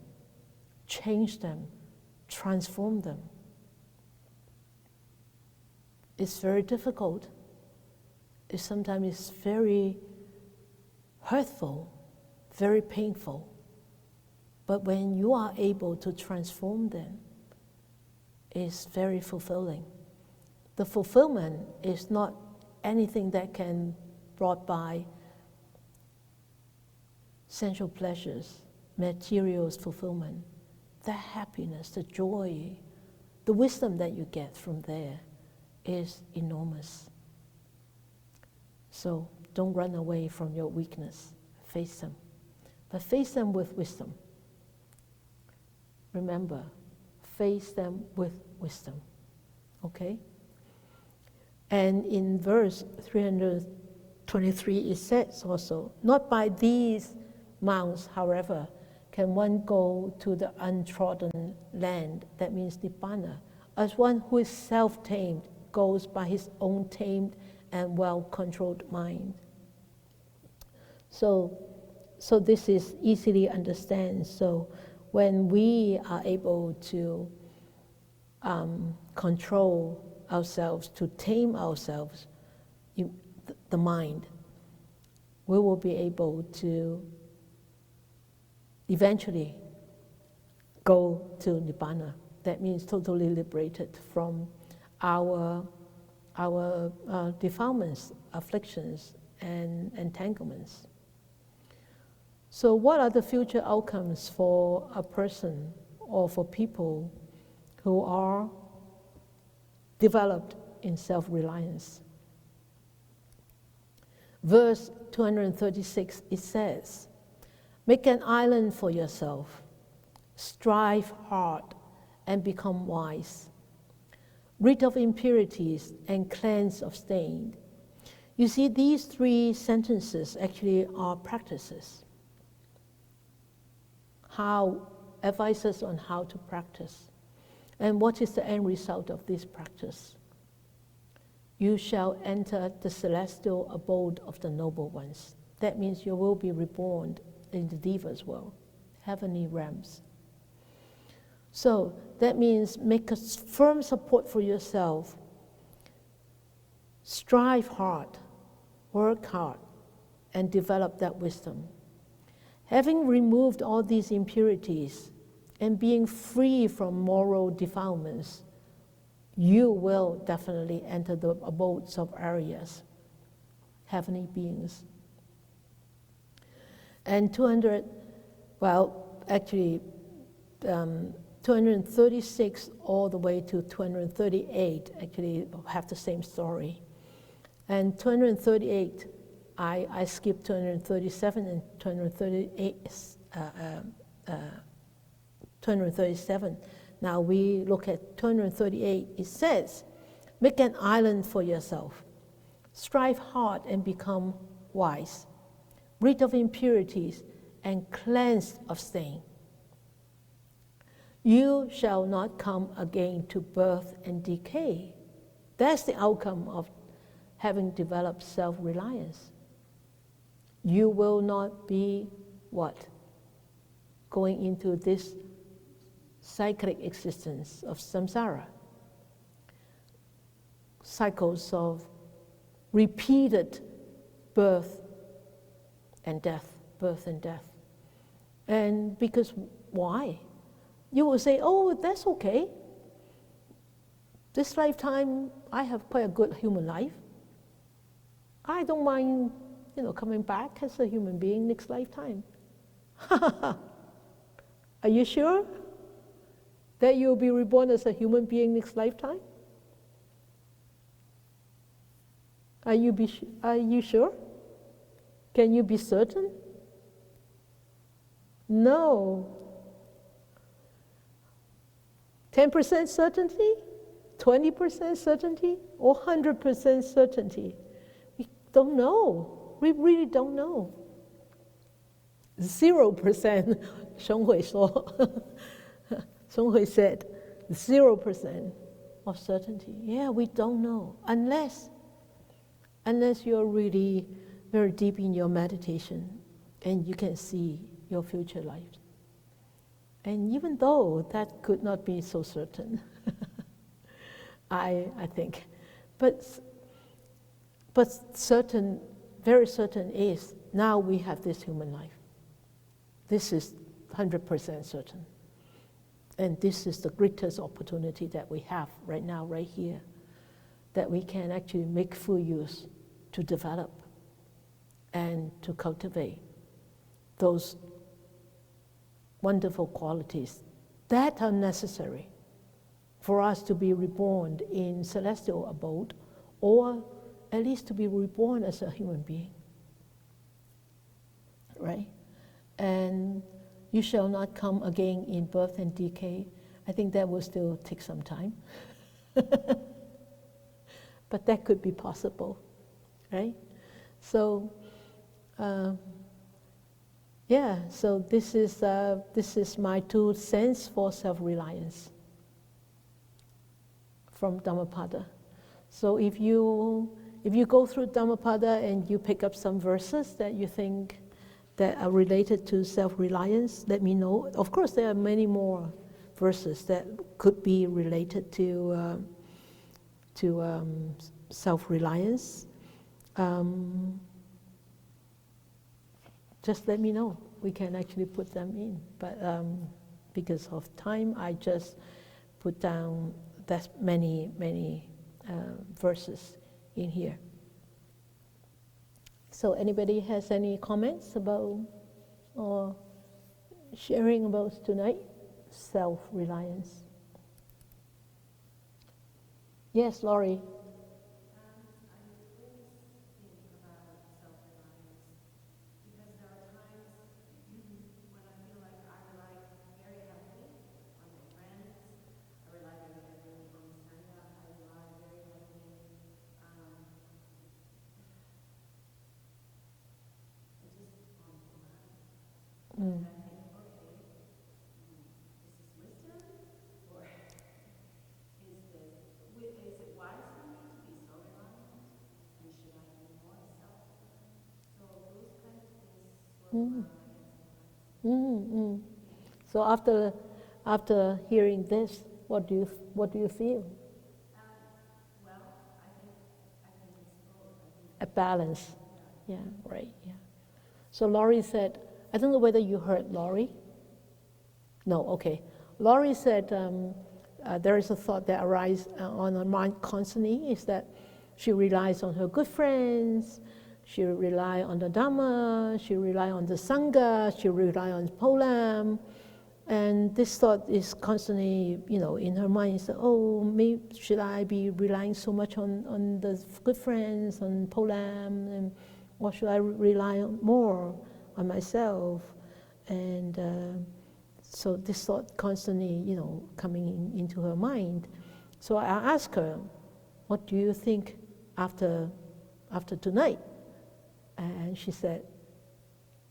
change them, transform them. It's very difficult. Sometimes it's very hurtful, very painful. But when you are able to transform them, it's very fulfilling. The fulfillment is not anything that can be brought by sensual pleasures, materials fulfillment. The happiness, the joy, the wisdom that you get from there is enormous. So don't run away from your weakness. Face them. But face them with wisdom. Remember, face them with wisdom. Okay? And in verse 323 it says also, not by these mounts, however, can one go to the untrodden land, that means Nibbana, as one who is self-tamed goes by his own tamed and well-controlled mind. So this is easily understood. So when we are able to control ourselves, to tame ourselves, the mind, we will be able to eventually go to Nibbana. That means totally liberated from our defilements, afflictions, and entanglements. So what are the future outcomes for a person or for people who are developed in self-reliance? Verse 236, it says, make an island for yourself, strive hard and become wise, rid of impurities and cleanse of stain. You see, these three sentences actually are practices. How advises on how to practice. And what is the end result of this practice? You shall enter the celestial abode of the noble ones. That means you will be reborn in the Deva's world, heavenly realms. So that means make a firm support for yourself. Strive hard, work hard, and develop that wisdom. Having removed all these impurities and being free from moral defilements, you will definitely enter the abodes of Aryas, heavenly beings. And 236 all the way to 238 actually have the same story. And 238, I skipped 237 and 237. Now we look at 238. It says, make an island for yourself. Strive hard and become wise. Rid of impurities and cleansed of stain. You shall not come again to birth and decay. That's the outcome of having developed self-reliance. You will not be what? Going into this cyclic existence of samsara. Cycles of repeated birth and death, birth and death. And because why? You will say, oh, that's okay. This lifetime, I have quite a good human life. I don't mind, coming back as a human being next lifetime. Are you sure that you'll be reborn as a human being next lifetime? Are you sure? Can you be certain? No. 10% certainty, 20% certainty, or 100% certainty? We don't know. We really don't know. 0%, 松慧说. 松慧said, 0%. of certainty. Yeah, we don't know unless you're really very deep in your meditation and you can see your future life. And even though that could not be so certain, I think, but certain, very certain is now we have this human life. This is 100% certain. And this is the greatest opportunity that we have right now, right here, that we can actually make full use to develop and to cultivate those wonderful qualities that are necessary for us to be reborn in celestial abode, or at least to be reborn as a human being, right? And you shall not come again in birth and decay. I think that will still take some time. But that could be possible, right? So, yeah, so this is my 2 cents for self-reliance from Dhammapada. So if you go through Dhammapada and you pick up some verses that you think that are related to self-reliance, let me know. Of course, there are many more verses that could be related to self-reliance. Just let me know. We can actually put them in. But because of time, I just put down that many verses in here. So anybody has any comments about or sharing about tonight? Self-reliance. Yes, Laurie. Mm. Mm. Mm, mm. So after hearing this, what do you feel? A balance. Yeah, right. Yeah. So Laurie said, I don't know whether you heard Laurie. No, okay. Laurie said there is a thought that arises on her mind constantly, is that she relies on her good friends, she relies on the Dhamma, she relies on the Sangha, she relies on Polam, and this thought is constantly, in her mind. Is, oh, maybe should I be relying so much on the good friends, on Polam, or should I rely more on myself? And so this thought constantly, coming into her mind. So I asked her, what do you think after tonight? And she said,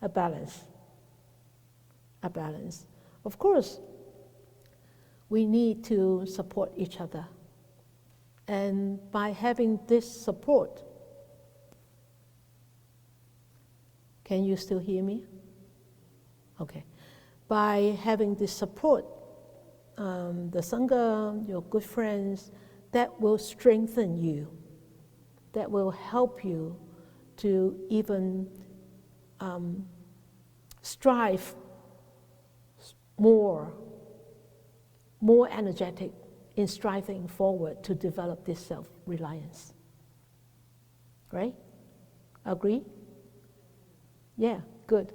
a balance. A balance. Of course, we need to support each other. And by having this support, can you still hear me? Okay. By having this support, the Sangha, your good friends, that will strengthen you, that will help you to even strive more energetic in striving forward to develop this self-reliance. Right? Agree? Yeah, good.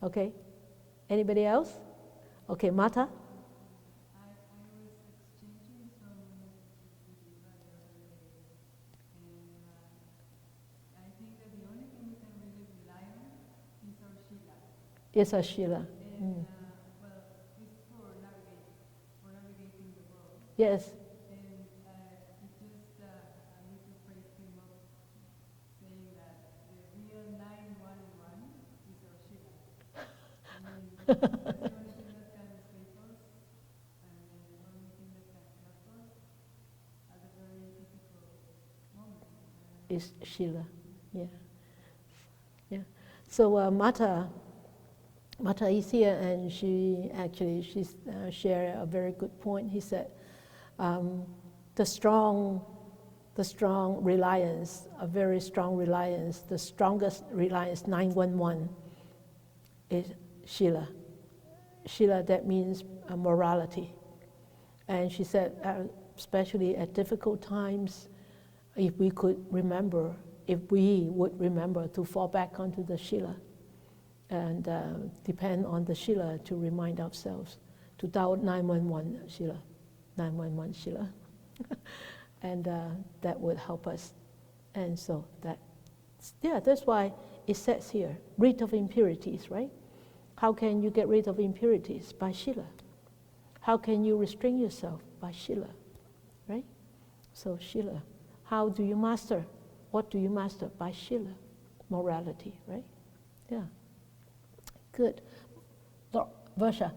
Okay. Anybody else? Okay, Mata?
I was exchanging some messages with Eva the other day, and I think that the only thing we can really rely on is our Shila.
Yes, Ashila.
And, well, it's for navigating the world.
Yes.
And it just, a little phrase came up saying that the real 911 is our Shila. I mean, that's the only thing that can save us, and the only thing that can help us.
is Shila. Yeah. Yeah. So Mata is here, and she shared a very good point. He said, the strong reliance, a very strong reliance, the strongest reliance, 911, is Shila. Shila, that means morality. And she said, especially at difficult times, if we would remember to fall back onto the Shila and depend on the Shila to remind ourselves, to dial 911 Shila, 911 Shila. And that would help us. And so that's why it says here, rid of impurities, right? How can you get rid of impurities? By Shila. How can you restrain yourself? By Shila, right? So Shila. How do you master? What do you master? By Shila. Morality, right? Yeah. Good. Varsha.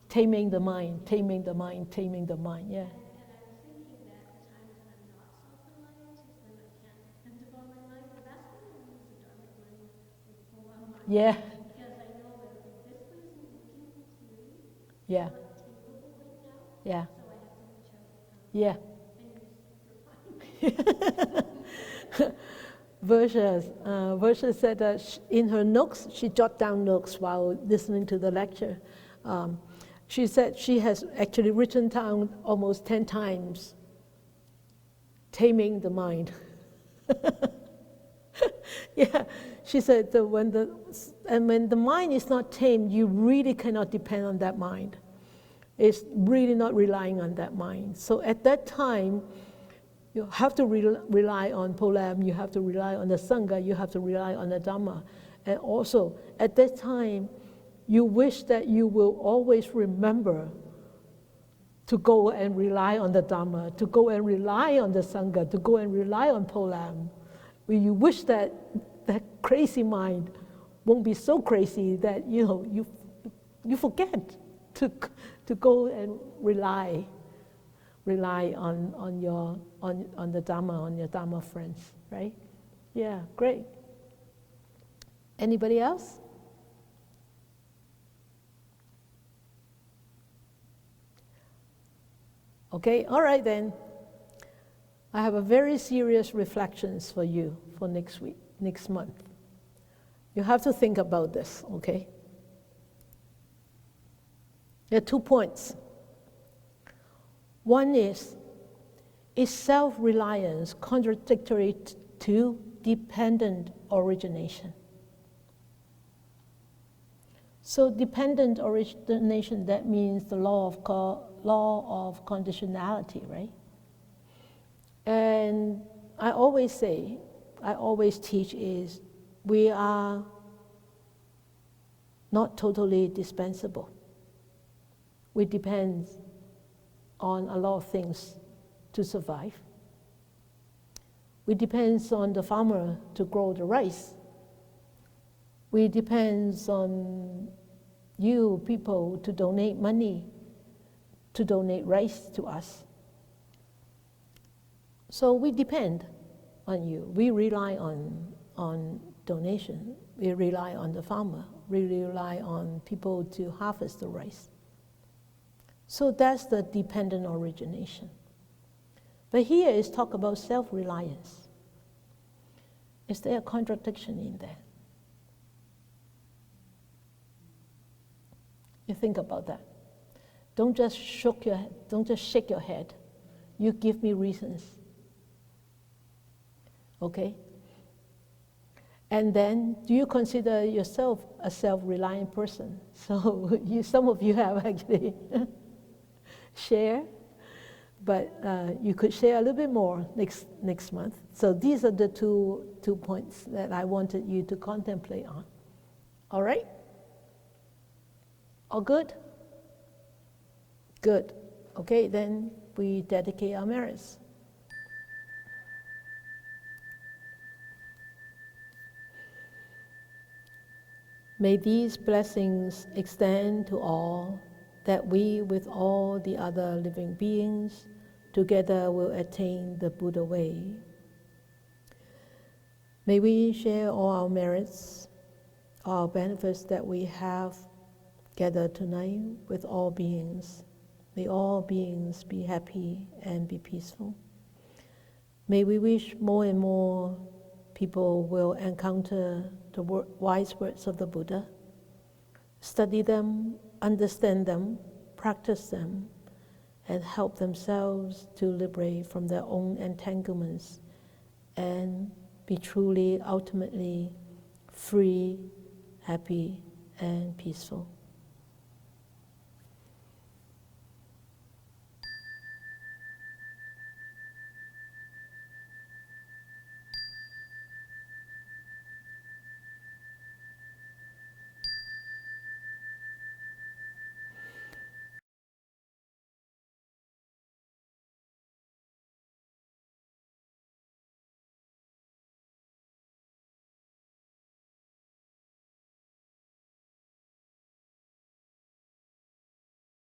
Taming the mind, yeah.
And I was thinking that the times when I'm not self-reliant is when I can't depend upon my mind, but that's when I use the Dharmic mind or the full-on mind.
Yeah.
Because I know that this one isn't working clearly.
Yeah.
It's not capable right now.
Yeah.
So I have to reach out.
Yeah.
And
Varsha said that in her notes, she jot down notes while listening to the lecture. She said she has actually written down almost 10 times, taming the mind. Yeah, she said that when the mind is not tamed, you really cannot depend on that mind. It's really not relying on that mind. So at that time, you have to rely on Polam, you have to rely on the Sangha, you have to rely on the Dhamma. And also, at that time, you wish that you will always remember to go and rely on the Dhamma, to go and rely on the Sangha, to go and rely on Polam. You wish that that crazy mind won't be so crazy that you forget to go and rely on the Dhamma, on your Dhamma friends, right? Yeah, great. Anybody else? Okay, all right then. I have a very serious reflections for you for next month. You have to think about this, okay? There are 2 points. One is self-reliance contradictory to dependent origination? So dependent origination, that means the law of conditionality, right? And I always teach is we are not totally dispensable. We depend on a lot of things to survive. We depend on the farmer to grow the rice. We depend on you people to donate money, to donate rice to us. So we depend on you. We rely on donation. We rely on the farmer. We rely on people to harvest the rice. So that's the dependent origination. But here is talk about self-reliance. Is there a contradiction in that? You think about that. Don't just shake your head. You give me reasons. Okay? And then, do you consider yourself a self-reliant person? So some of you have actually shared, but you could share a little bit more next month. So these are the two points that I wanted you to contemplate on. All right? All good? Good. Okay, then we dedicate our merits. May these blessings extend to all, that we, with all the other living beings, together will attain the Buddha way. May we share all our merits, all benefits that we have gathered tonight with all beings. May all beings be happy and be peaceful. May we wish more and more people will encounter the wise words of the Buddha, study them, understand them, practice them, and help themselves to liberate from their own entanglements and be truly, ultimately free, happy, and peaceful.